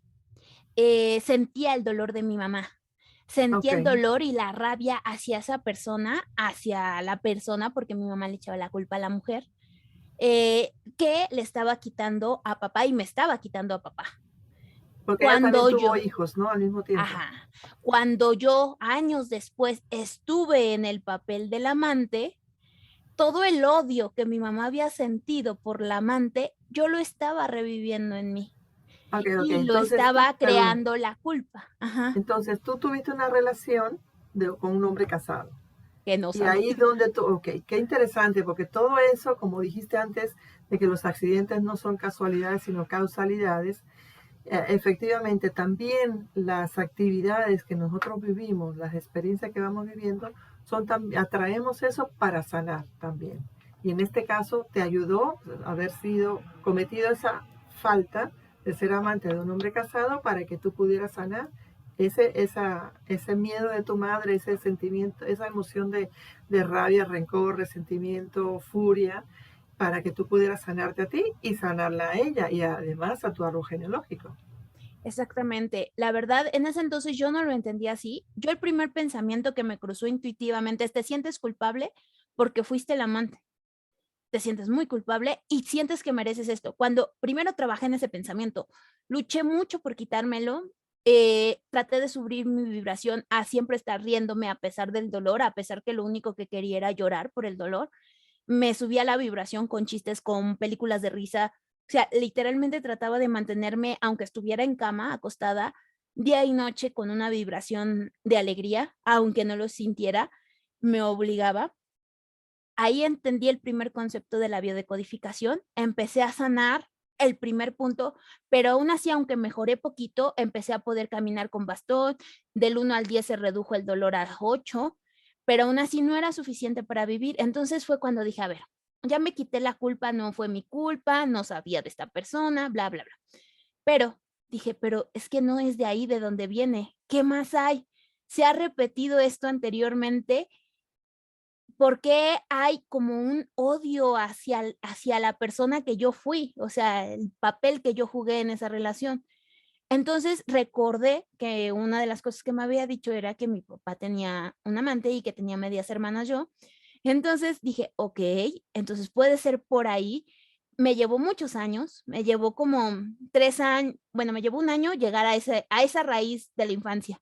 sentía el dolor de mi mamá. Sentía Ok, el dolor y la rabia hacia esa persona, hacia la persona, porque mi mamá le echaba la culpa a la mujer, que le estaba quitando a papá y me estaba quitando a papá. porque ella también Cuando tuvo yo, hijos, ¿no? Al mismo tiempo. ajá, cuando yo años después estuve en el papel del amante, todo el odio que mi mamá había sentido por la amante, yo lo estaba reviviendo en mí Ok, ok, y lo entonces tú, estaba perdón, creando la culpa, ajá, entonces tú tuviste una relación con un hombre casado. que no Y sané. ahí donde tú, ok, qué interesante, porque todo eso, como dijiste antes, de que los accidentes no son casualidades, sino causalidades, efectivamente también las actividades que nosotros vivimos, las experiencias que vamos viviendo, atraemos eso para sanar también. Y en este caso te ayudó haber sido cometido esa falta de ser amante de un hombre casado para que tú pudieras sanar ese miedo de tu madre, ese sentimiento, esa emoción de rabia, rencor, resentimiento, furia, para que tú pudieras sanarte a ti y sanarla a ella y además a tu árbol genealógico. Exactamente. La verdad, en ese entonces yo no lo entendía así. Yo el primer pensamiento que me cruzó intuitivamente es, te sientes culpable porque fuiste el amante. Te sientes muy culpable y sientes que mereces esto. Cuando primero trabajé en ese pensamiento, luché mucho por quitármelo, traté de subir mi vibración a siempre estar riéndome a pesar del dolor, a pesar que lo único que quería era llorar por el dolor. Me subía la vibración con chistes, con películas de risa. O sea, literalmente trataba de mantenerme, aunque estuviera en cama, acostada, día y noche con una vibración de alegría, aunque no lo sintiera, me obligaba. Ahí entendí el primer concepto de la biodecodificación, empecé a sanar el primer punto, pero aún así, aunque mejoré poquito, empecé a poder caminar con bastón, del 1 al 10 se redujo el dolor a 8, pero aún así no era suficiente para vivir. Entonces fue cuando dije, a ver, ya me quité la culpa, no fue mi culpa, no sabía de esta persona, bla, bla, bla. Pero dije, pero es que no es de ahí de donde viene. ¿Qué más hay? Se ha repetido esto anteriormente. ¿Por qué hay como un odio hacia la persona que yo fui? O sea, el papel que yo jugué en esa relación. Entonces recordé que una de las cosas que me había dicho era que mi papá tenía un amante y que tenía medias hermanas yo. Entonces dije, ok, entonces puede ser por ahí. Me llevó muchos años, me llevó como 3 años, bueno, me llevó un año llegar a esa raíz de la infancia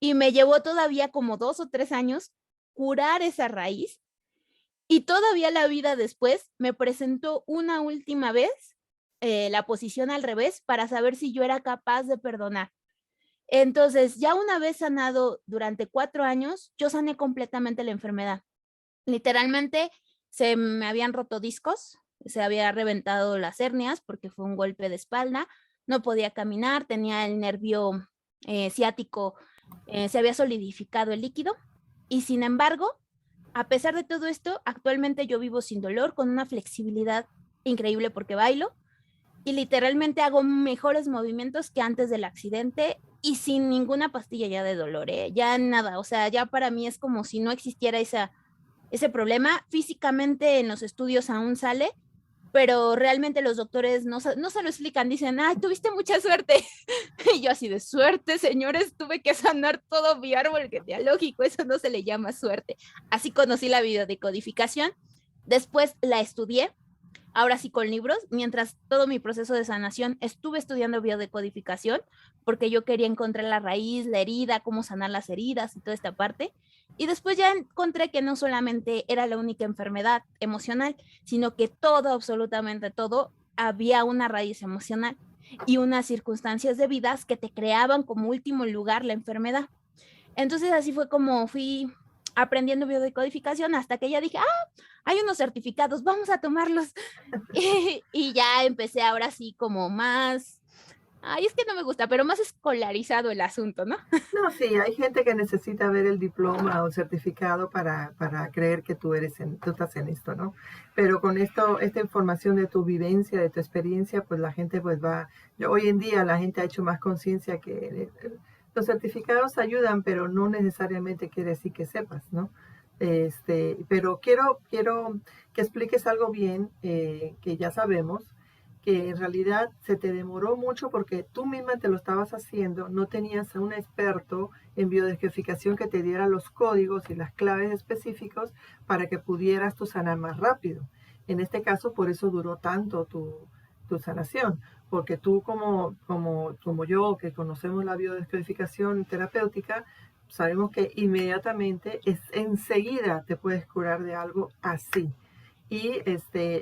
y me llevó todavía como 2 o 3 años curar esa raíz y todavía la vida después me presentó una última vez la posición al revés para saber si yo era capaz de perdonar. Entonces, ya una vez sanado durante 4 años, yo sané completamente la enfermedad. Literalmente se me habían roto discos, se había reventado las hernias porque fue un golpe de espalda, no podía caminar, tenía el nervio ciático, se había solidificado el líquido y sin embargo, a pesar de todo esto, actualmente yo vivo sin dolor, con una flexibilidad increíble porque bailo y literalmente hago mejores movimientos que antes del accidente y sin ninguna pastilla ya de dolor, ya nada, o sea, ya para mí es como si no existiera ese problema. Físicamente en los estudios aún sale, pero realmente los doctores no se lo explican, dicen, ay, tuviste mucha suerte. Y yo así de suerte, señores, tuve que sanar todo mi árbol genealógico, eso no se le llama suerte. Así conocí la biodecodificación, después la estudié, ahora sí con libros, mientras todo mi proceso de sanación estuve estudiando biodecodificación porque yo quería encontrar la raíz, la herida, cómo sanar las heridas y toda esta parte. Y después ya encontré que no solamente era la única enfermedad emocional, sino que todo, absolutamente todo, había una raíz emocional y unas circunstancias de vidas que te creaban como último lugar la enfermedad. Entonces así fue como fui aprendiendo biodecodificación hasta que ya dije, hay unos certificados, vamos a tomarlos. Y ya empecé ahora sí como más Ay, es que no me gusta, pero más escolarizado el asunto, ¿no? No, sí, hay gente que necesita ver el diploma o certificado para creer que tú estás en esto, ¿no? Pero con esto, esta información de tu vivencia, de tu experiencia, pues la gente pues hoy en día la gente ha hecho más conciencia que los certificados ayudan, pero no necesariamente quiere decir que sepas, ¿no? Pero quiero que expliques algo bien, que ya sabemos, que en realidad se te demoró mucho porque tú misma te lo estabas haciendo, no tenías a un experto en biodescodificación que te diera los códigos y las claves específicos para que pudieras tú sanar más rápido. En este caso, por eso duró tanto tu sanación, porque tú como yo, que conocemos la biodescodificación terapéutica, sabemos que inmediatamente, enseguida te puedes curar de algo así y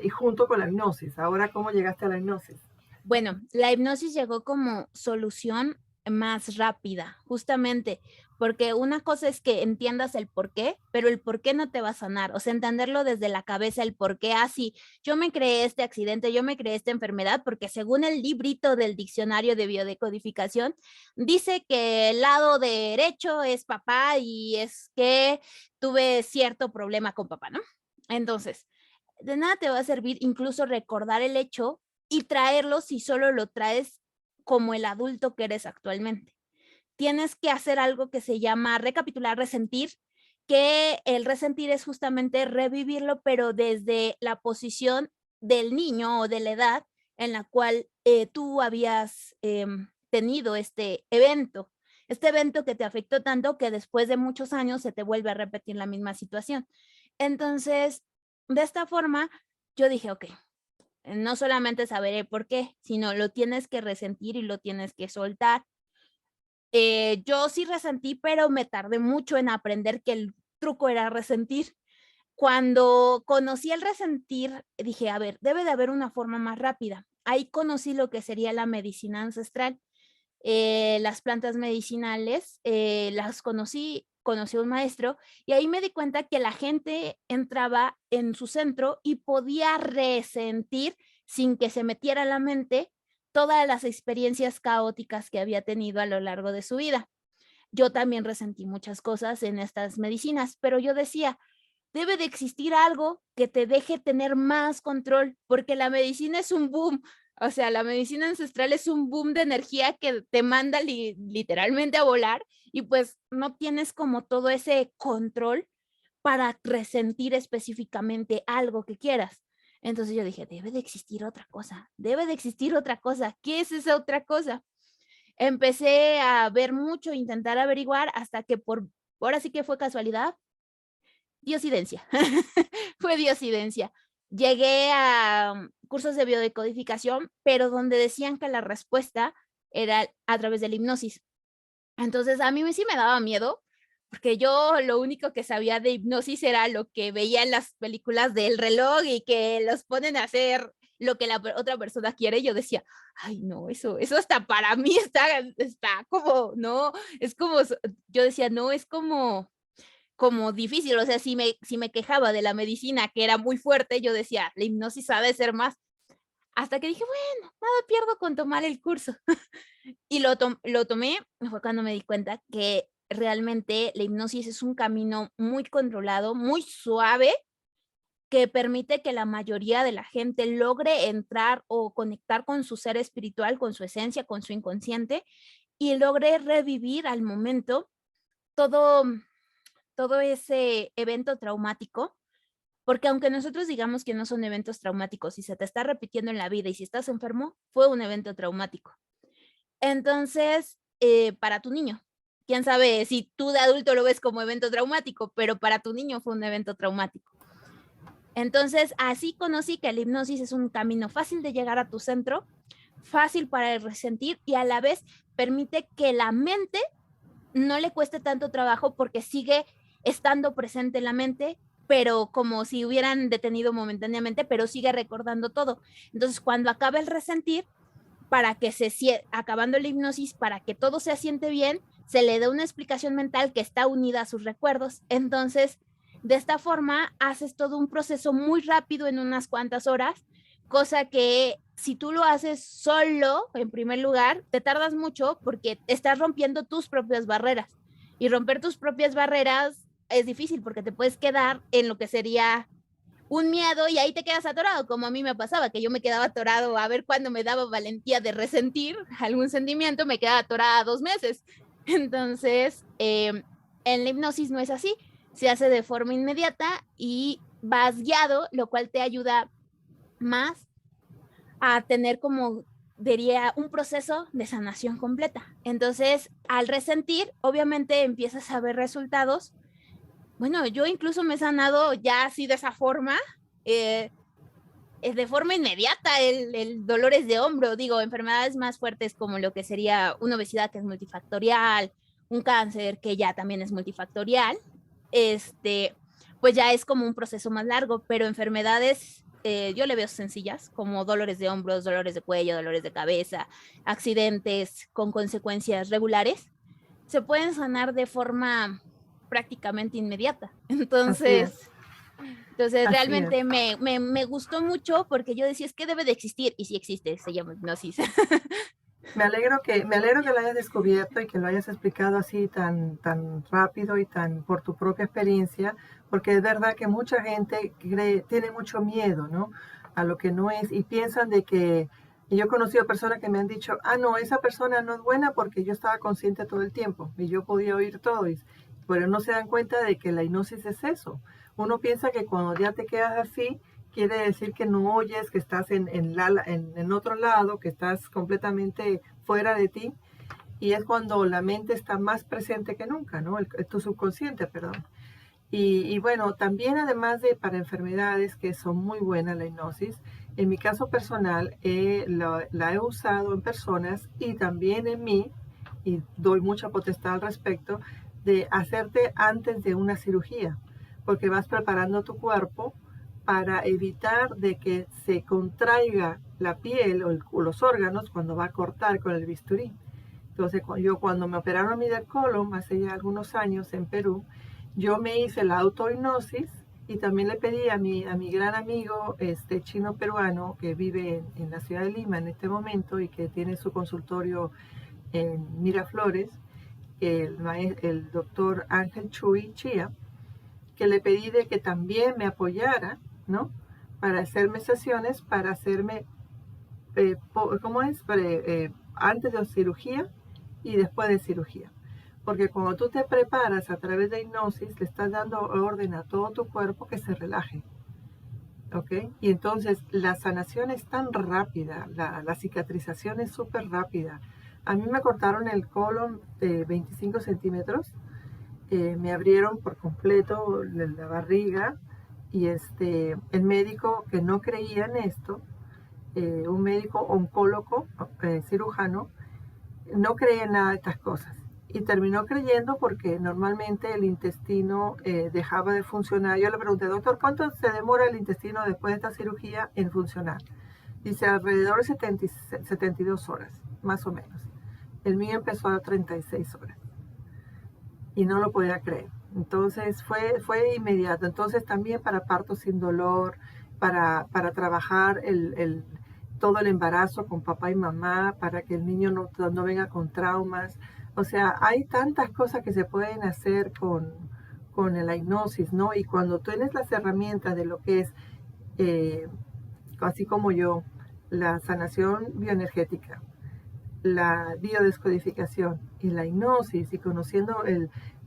junto con la hipnosis. Ahora, ¿cómo llegaste a la hipnosis? Bueno, la hipnosis llegó como solución más rápida, justamente, porque una cosa es que entiendas el por qué, pero el por qué no te va a sanar, o sea, entenderlo desde la cabeza, el por qué, así, yo me creé este accidente, yo me creé esta enfermedad, porque según el librito del diccionario de biodecodificación, dice que el lado derecho es papá y es que tuve cierto problema con papá, ¿no? Entonces, de nada te va a servir incluso recordar el hecho y traerlo si solo lo traes como el adulto que eres actualmente. Tienes que hacer algo que se llama recapitular, resentir, que el resentir es justamente revivirlo, pero desde la posición del niño o de la edad en la cual tú habías tenido este evento que te afectó tanto que después de muchos años se te vuelve a repetir la misma situación. Entonces, de esta forma, yo dije, ok, no solamente saber el por qué, sino lo tienes que resentir y lo tienes que soltar. Yo sí resentí, pero me tardé mucho en aprender que el truco era resentir. Cuando conocí el resentir, dije, a ver, debe de haber una forma más rápida. Ahí conocí lo que sería la medicina ancestral. Las plantas medicinales, las conocí a un maestro y ahí me di cuenta que la gente entraba en su centro y podía resentir sin que se metiera a la mente todas las experiencias caóticas que había tenido a lo largo de su vida. Yo también resentí muchas cosas en estas medicinas, pero yo decía, debe de existir algo que te deje tener más control, porque la medicina es un boom. O sea, la medicina ancestral es un boom de energía que te manda literalmente a volar y pues no tienes como todo ese control para resentir específicamente algo que quieras. Entonces yo dije, debe de existir otra cosa, debe de existir otra cosa. ¿Qué es esa otra cosa? Empecé a ver mucho, intentar averiguar hasta que ahora sí que fue casualidad, diosidencia. Fue diosidencia. Llegué a cursos de biodecodificación, pero donde decían que la respuesta era a través de la hipnosis. Entonces, a mí sí me daba miedo, porque yo lo único que sabía de hipnosis era lo que veía en las películas del reloj y que los ponen a hacer lo que la otra persona quiere. Y yo decía, ay, no, eso hasta para mí está como, no, es como, yo decía, no, es como difícil, o sea, si me quejaba de la medicina que era muy fuerte, yo decía, la hipnosis ha de ser más, hasta que dije, bueno, nada pierdo con tomar el curso. Y lo tomé, fue cuando me di cuenta que realmente la hipnosis es un camino muy controlado, muy suave, que permite que la mayoría de la gente logre entrar o conectar con su ser espiritual, con su esencia, con su inconsciente, y logre revivir al momento todo todo ese evento traumático, porque aunque nosotros digamos que no son eventos traumáticos, si se te está repitiendo en la vida y si estás enfermo, fue un evento traumático. Entonces, para tu niño, quién sabe si tú de adulto lo ves como evento traumático, pero para tu niño fue un evento traumático. Entonces, así conocí que la hipnosis es un camino fácil de llegar a tu centro, fácil para el resentir y a la vez permite que la mente no le cueste tanto trabajo porque sigue estando presente en la mente, pero como si hubieran detenido momentáneamente, pero sigue recordando todo. Entonces, cuando acaba el resentir, para que acabando la hipnosis, para que todo se asiente bien, se le da una explicación mental que está unida a sus recuerdos. Entonces, de esta forma, haces todo un proceso muy rápido en unas cuantas horas, cosa que si tú lo haces solo, en primer lugar, te tardas mucho porque estás rompiendo tus propias barreras. Y romper tus propias barreras es difícil porque te puedes quedar en lo que sería un miedo y ahí te quedas atorado, como a mí me pasaba, que yo me quedaba atorado a ver cuándo me daba valentía de resentir algún sentimiento, me quedaba atorada 2 meses. Entonces, en la hipnosis no es así, se hace de forma inmediata y vas guiado, lo cual te ayuda más a tener como diría un proceso de sanación completa. Entonces, al resentir, obviamente empiezas a ver resultados. Bueno, yo incluso me he sanado ya así de esa forma, de forma inmediata, el dolores de hombro, digo, enfermedades más fuertes como lo que sería una obesidad que es multifactorial, un cáncer que ya también es multifactorial, pues ya es como un proceso más largo, pero enfermedades yo le veo sencillas, como dolores de hombros, dolores de cuello, dolores de cabeza, accidentes con consecuencias regulares, se pueden sanar de forma prácticamente inmediata. Así es, Entonces así es. realmente me gustó mucho porque yo decía, es que debe de existir, y sí existe, se llama hipnosis. Me alegro que lo hayas descubierto y que lo hayas explicado así tan rápido y tan por tu propia experiencia, porque es verdad que mucha gente tiene mucho miedo, ¿no? A lo que no es y piensan de que, y yo he conocido personas que me han dicho, ah, no, esa persona no es buena porque yo estaba consciente todo el tiempo y yo podía oír todo, pero no se dan cuenta de que la hipnosis es eso. Uno piensa que cuando ya te quedas así, quiere decir que no oyes, que estás en otro lado, que estás completamente fuera de ti, y es cuando la mente está más presente que nunca, ¿no? Tu subconsciente, perdón. Y bueno, también además de para enfermedades que son muy buenas la hipnosis, en mi caso personal la he usado en personas y también en mí, y doy mucha potestad al respecto, de hacerte antes de una cirugía, porque vas preparando tu cuerpo para evitar de que se contraiga la piel o los órganos cuando va a cortar con el bisturí. Entonces, yo cuando me operaron mi del colon hace ya algunos años en Perú, yo me hice la autohipnosis y también le pedí a mi gran amigo chino peruano que vive en la ciudad de Lima en este momento y que tiene su consultorio en Miraflores, el doctor Ángel Chuy Chía, que le pedí de que también me apoyara, ¿no? Para hacerme sesiones, para hacerme, ¿cómo es? Antes de cirugía y después de cirugía. Porque cuando tú te preparas a través de hipnosis, le estás dando orden a todo tu cuerpo que se relaje. ¿Ok? Y entonces la sanación es tan rápida, la cicatrización es súper rápida. A mí me cortaron el colon de 25 centímetros, me abrieron por completo la barriga y el médico que no creía en esto, un médico oncólogo, cirujano, no creía en nada de estas cosas. Y terminó creyendo porque normalmente el intestino dejaba de funcionar. Yo le pregunté, doctor, ¿cuánto se demora el intestino después de esta cirugía en funcionar? Dice, alrededor de 72 horas, más o menos. El mío empezó a 36 horas y no lo podía creer. Entonces fue inmediato. Entonces también para parto sin dolor, para trabajar todo el embarazo con papá y mamá, para que el niño no venga con traumas. O sea, hay tantas cosas que se pueden hacer con la hipnosis, ¿no? Y cuando tienes las herramientas de lo que es, eh, así como yo, la sanación bioenergética, la biodescodificación y la hipnosis y conociendo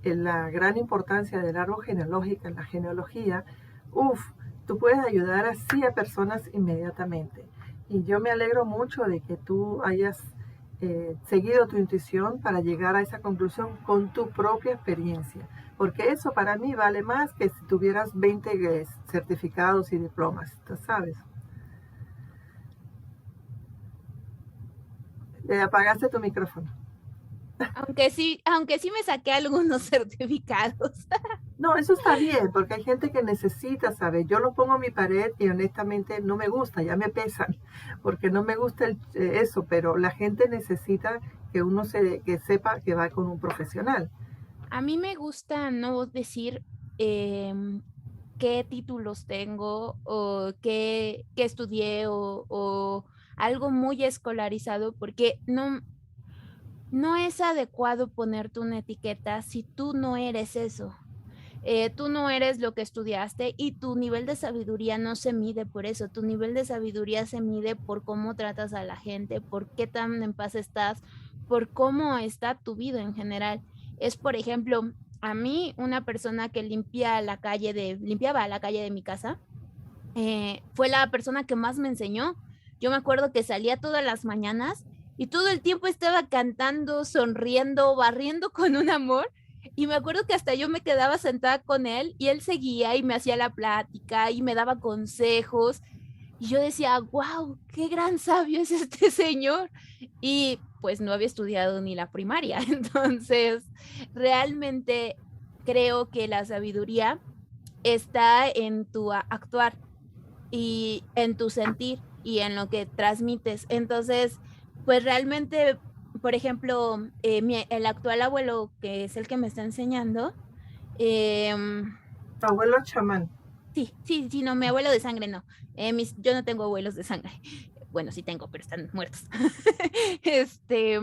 la gran importancia del árbol genealógico en la genealogía, tú puedes ayudar así a personas inmediatamente. Y yo me alegro mucho de que tú hayas seguido tu intuición para llegar a esa conclusión con tu propia experiencia, porque eso para mí vale más que si tuvieras 20 certificados y diplomas, tú sabes. Apagaste tu micrófono. Aunque sí me saqué algunos certificados. No, eso está bien, porque hay gente que necesita saber. Yo lo pongo en mi pared y honestamente no me gusta, ya me pesan, porque no me gusta eso, pero la gente necesita que uno que sepa que va con un profesional. A mí me gusta no decir qué títulos tengo o qué estudié o algo muy escolarizado, porque no es adecuado ponerte una etiqueta si tú no eres eso. Tú no eres lo que estudiaste y tu nivel de sabiduría no se mide por eso. Tu nivel de sabiduría se mide por cómo tratas a la gente, por qué tan en paz estás, por cómo está tu vida en general. Es, por ejemplo, a mí una persona que limpiaba la calle de mi casa, fue la persona que más me enseñó. Yo me acuerdo que salía todas las mañanas y todo el tiempo estaba cantando, sonriendo, barriendo con un amor. Y me acuerdo que hasta yo me quedaba sentada con él y él seguía y me hacía la plática y me daba consejos. Y yo decía, wow, qué gran sabio es este señor. Y pues no había estudiado ni la primaria. Entonces, realmente creo que la sabiduría está en tu actuar y en tu sentir y en lo que transmites. Entonces, pues realmente, por ejemplo, el actual abuelo, que es el que me está enseñando, eh, Abuelo chamán. sí, no, mi abuelo de sangre no. Yo no tengo abuelos de sangre. Bueno, sí tengo, pero están muertos. este,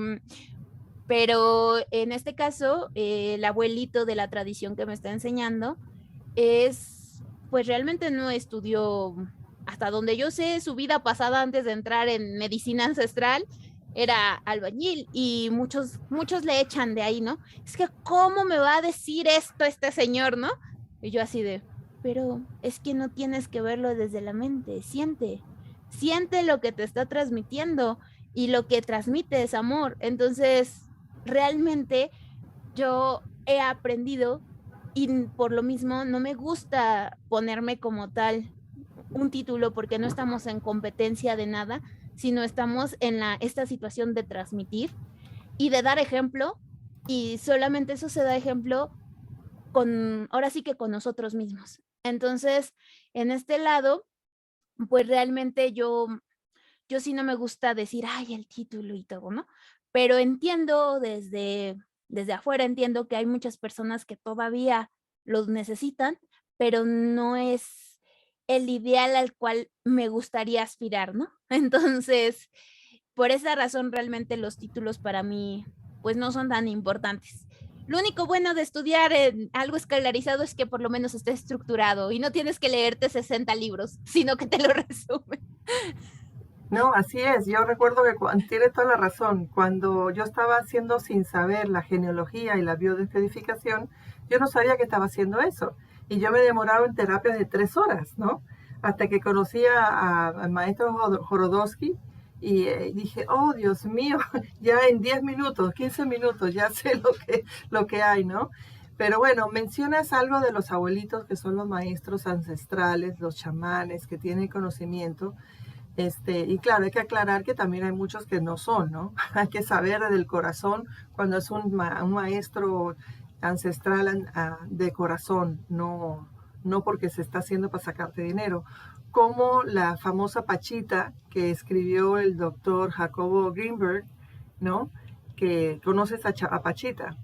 pero en este caso, el abuelito de la tradición que me está enseñando pues realmente no estudió, hasta donde yo sé, su vida pasada antes de entrar en medicina ancestral era albañil y muchos le echan de ahí, ¿no? Es que, ¿cómo me va a decir esto este señor, no? Y yo así de, pero es que no tienes que verlo desde la mente, siente lo que te está transmitiendo y lo que transmite es amor. Entonces, realmente yo he aprendido y por lo mismo no me gusta ponerme como tal un título porque no estamos en competencia de nada, sino estamos en esta situación de transmitir y de dar ejemplo, y solamente eso se da ejemplo ahora sí que con nosotros mismos. Entonces, en este lado, pues realmente yo sí no me gusta decir, ay, el título y todo, ¿no? Pero entiendo desde afuera, entiendo que hay muchas personas que todavía los necesitan, pero no es el ideal al cual me gustaría aspirar, ¿no? Entonces, por esa razón realmente los títulos para mí pues no son tan importantes. Lo único bueno de estudiar en algo escalarizado es que por lo menos esté estructurado y no tienes que leerte 60 libros, sino que te lo resumen. No, así es. Yo recuerdo que tiene toda la razón. Cuando yo estaba haciendo sin saber la genealogía y la biodescodificación, yo no sabía que estaba haciendo eso. Y yo me demoraba en terapias de 3 horas, ¿no? Hasta que conocí al maestro Jorodowski y dije, oh, Dios mío, ya en 10 minutos, 15 minutos, ya sé lo que hay, ¿no? Pero bueno, mencionas algo de los abuelitos que son los maestros ancestrales, los chamanes que tienen conocimiento. Y claro, hay que aclarar que también hay muchos que no son, ¿no? Hay que saber del corazón cuando es un maestro ancestral de corazón, no porque se está haciendo para sacarte dinero. Como la famosa Pachita que escribió el doctor Jacobo Greenberg, ¿no? Que conoces a Pachita.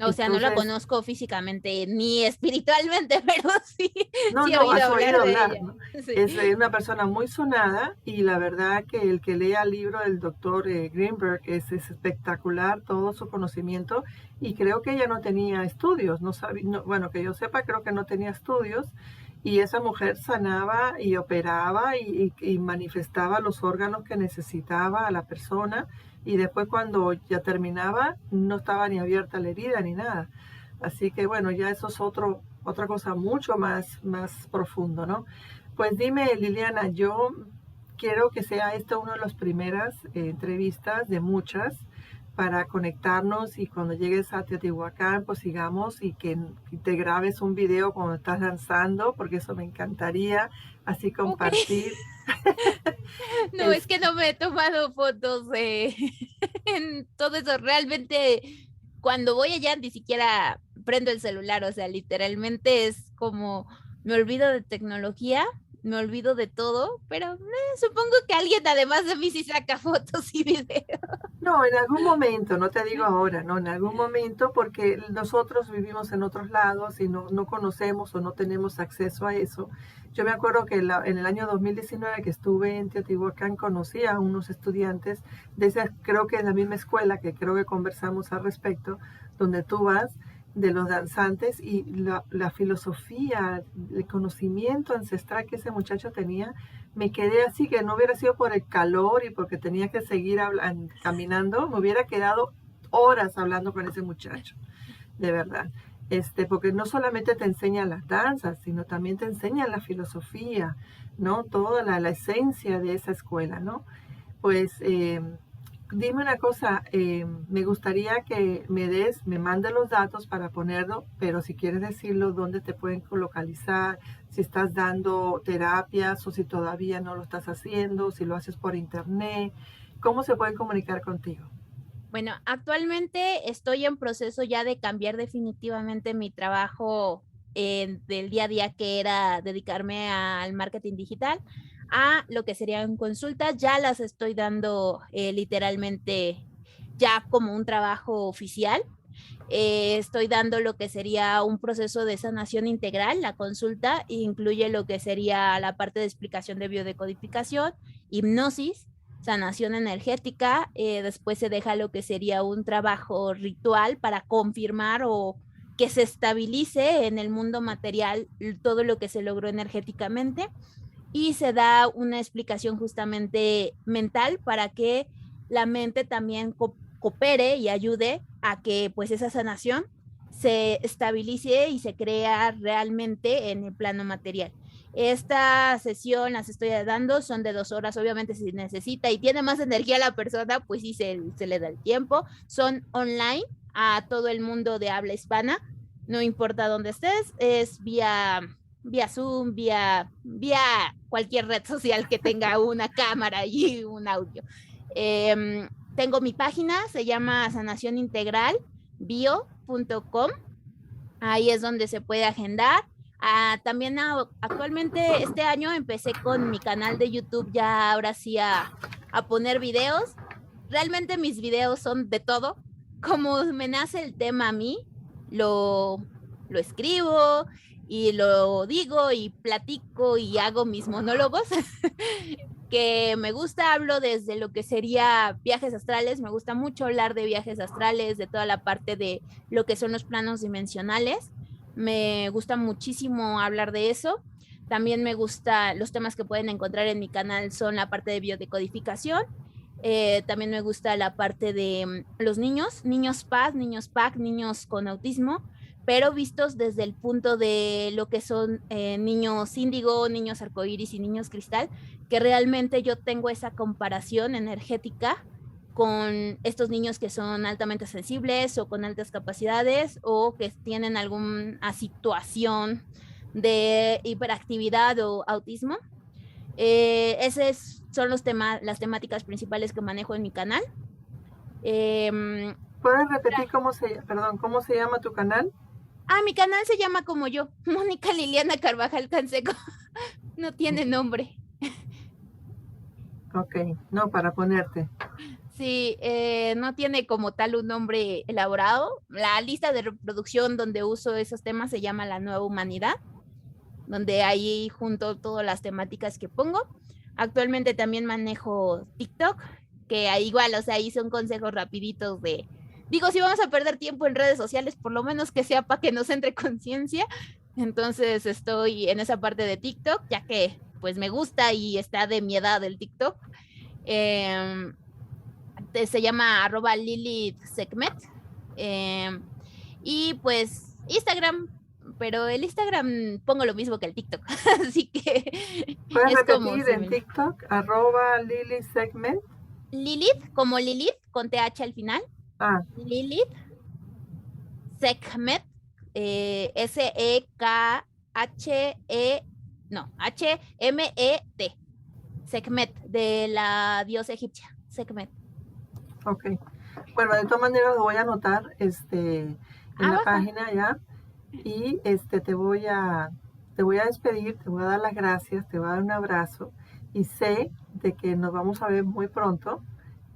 O sea, no la Entonces, conozco físicamente ni espiritualmente, pero sí, no, sí he no, oído has hablar oído de hablar, ella. ¿no? Sí. Es una persona muy sonada y la verdad que el que lea el libro del doctor Greenberg es espectacular todo su conocimiento y creo que ella no tenía estudios, no sabía, bueno, que yo sepa, creo que no tenía estudios y esa mujer sanaba y operaba y manifestaba los órganos que necesitaba a la persona y después cuando ya terminaba no estaba ni abierta la herida ni nada. Así que bueno, ya eso es otra cosa mucho más profundo, ¿no? Pues dime, Liliana, yo quiero que sea esta una de las primeras entrevistas de muchas para conectarnos y cuando llegues a Teotihuacán, pues sigamos y que te grabes un video cuando estás danzando, porque eso me encantaría, así Ok. compartir. No, Es, es que no me he tomado fotos en todo eso. Realmente, cuando voy allá, ni siquiera prendo el celular. O sea, literalmente es como me olvido de tecnología me olvido de todo, pero supongo que alguien además de mí sí saca fotos y videos. No, en algún momento, no te digo ahora, no, en algún momento, porque nosotros vivimos en otros lados y no conocemos o no tenemos acceso a eso. Yo me acuerdo que en el año 2019 que estuve en Teotihuacán, conocí a unos estudiantes de esa, creo que de la misma escuela, que creo que conversamos al respecto, donde tú vas, de los danzantes y la filosofía, el conocimiento ancestral que ese muchacho tenía, me quedé así, que no hubiera sido por el calor y porque tenía que seguir caminando, me hubiera quedado horas hablando con ese muchacho, de verdad. Porque no solamente te enseñan las danzas, sino también te enseñan la filosofía, ¿no? Toda la esencia de esa escuela, ¿no? Pues dime una cosa, me gustaría que me mandes los datos para ponerlo, pero si quieres decirlo, dónde te pueden localizar, si estás dando terapias o si todavía no lo estás haciendo, si lo haces por internet, ¿cómo se pueden comunicar contigo? Bueno, actualmente estoy en proceso ya de cambiar definitivamente mi trabajo del día a día, que era dedicarme al marketing digital, a lo que serían consultas. Ya las estoy dando literalmente ya como un trabajo oficial. Estoy dando lo que sería un proceso de sanación integral. La consulta incluye lo que sería la parte de explicación de biodecodificación, hipnosis, sanación energética. Después se deja lo que sería un trabajo ritual para confirmar o que se estabilice en el mundo material todo lo que se logró energéticamente, y se da una explicación justamente mental para que la mente también coopere y ayude a que pues esa sanación se estabilice y se crea realmente en el plano material. Esta sesión las estoy dando, son de 2 horas, obviamente si necesita y tiene más energía la persona, pues sí se le da el tiempo. Son online a todo el mundo de habla hispana, no importa dónde estés, es vía Zoom, vía cualquier red social que tenga una cámara y un audio. Tengo mi página, se llama Sanación Integral bio.com. Ahí es donde se puede agendar. También actualmente este año empecé con mi canal de YouTube, ya ahora sí a poner videos. Realmente mis videos son de todo. Como me nace el tema a mí, lo escribo y lo digo y platico y hago mis monólogos. Que me gusta, hablo desde lo que sería viajes astrales, me gusta mucho hablar de viajes astrales, de toda la parte de lo que son los planos dimensionales, me gusta muchísimo hablar de eso. También me gusta, los temas que pueden encontrar en mi canal son la parte de biodecodificación. También me gusta la parte de los niños PAD, niños PAC, niños con autismo, pero vistos desde el punto de lo que son niños índigo, niños arcoíris y niños cristal, que realmente yo tengo esa comparación energética con estos niños que son altamente sensibles o con altas capacidades o que tienen alguna situación de hiperactividad o autismo. Esos son las temáticas principales que manejo en mi canal. ¿Puedes repetir cómo se llama tu canal? Mi canal se llama como yo, Mónica Liliana Carvajal Canseco. No tiene nombre. Ok, no, para ponerte. Sí, no tiene como tal un nombre elaborado. La lista de reproducción donde uso esos temas se llama La Nueva Humanidad, donde ahí junto todas las temáticas que pongo. Actualmente también manejo TikTok, que igual, o sea, ahí son consejos rapiditos de, digo, si vamos a perder tiempo en redes sociales, por lo menos que sea para que nos entre conciencia. Entonces estoy en esa parte de TikTok, ya que pues me gusta y está de mi edad el TikTok. Se llama @LilithSegmet. Y pues Instagram, pero el Instagram pongo lo mismo que el TikTok, así que ¿Puedes es como repetir en TikTok, @LilithSegmet? Lilith, como Lilith, con TH al final. Ah, Lilith Sekhmet, S-E-K-H-E, no, H-M-E-T, Sekhmet, de la diosa egipcia, Sekhmet. ok. Bueno, de todas maneras lo voy a anotar en la Baja. página ya y te voy a te voy a despedir, te voy a dar las gracias, te voy a dar un abrazo y sé de que nos vamos a ver muy pronto,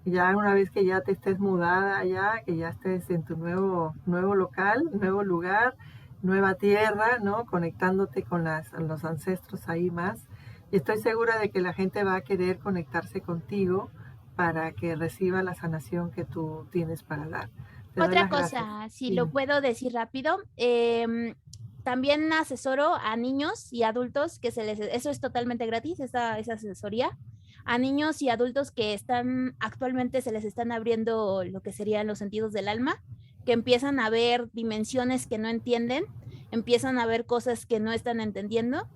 ya una vez que ya te estés mudada allá, que ya estés en tu nuevo local, nuevo lugar, nueva tierra, ¿no? Conectándote con los ancestros ahí más. Y estoy segura de que la gente va a querer conectarse contigo para que reciba la sanación que tú tienes para dar. Te doy Otra las gracias. cosa, si lo Dime. puedo decir rápido, también asesoro a niños y adultos eso es totalmente gratis, esa asesoría, a niños y adultos que actualmente se les están abriendo lo que serían los sentidos del alma, que empiezan a ver dimensiones que no entienden, empiezan a ver cosas que no están entendiendo,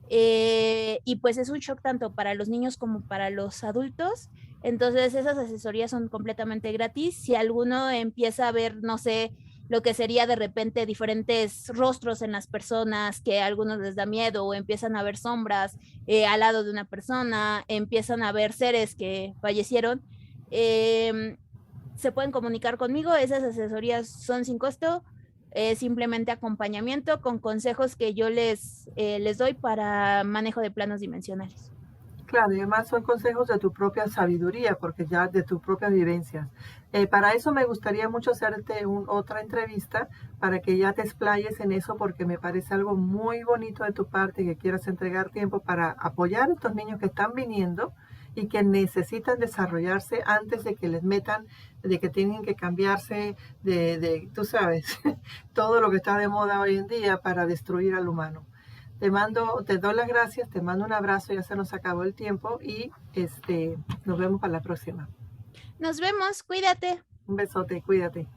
y pues es un shock tanto para los niños como para los adultos. Entonces esas asesorías son completamente gratis. Si alguno empieza a ver, no sé, lo que sería de repente diferentes rostros en las personas, que a algunos les da miedo o empiezan a ver sombras al lado de una persona, empiezan a ver seres que fallecieron, se pueden comunicar conmigo. Esas asesorías son sin costo, simplemente acompañamiento con consejos que yo les doy para manejo de planos dimensionales. Claro, y además son consejos de tu propia sabiduría, porque ya de tus propias vivencias. Para eso me gustaría mucho hacerte otra entrevista para que ya te explayes en eso, porque me parece algo muy bonito de tu parte que quieras entregar tiempo para apoyar a estos niños que están viniendo y que necesitan desarrollarse antes de que les metan, de que tienen que cambiarse tú sabes, todo lo que está de moda hoy en día para destruir al humano. Te doy las gracias, te mando un abrazo, ya se nos acabó el tiempo y nos vemos para la próxima. Nos vemos, cuídate. Un besote, cuídate.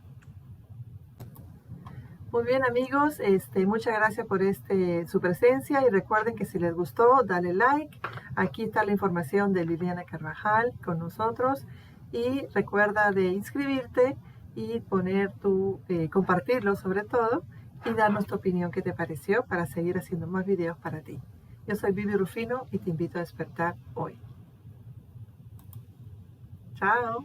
Muy bien amigos, muchas gracias por su presencia y recuerden que si les gustó, dale like. Aquí está la información de Liliana Carvajal con nosotros y recuerda de inscribirte y compartirlo sobre todo y darnos tu opinión qué te pareció para seguir haciendo más videos para ti. Yo soy Vivi Rufino y te invito a despertar hoy. Chao.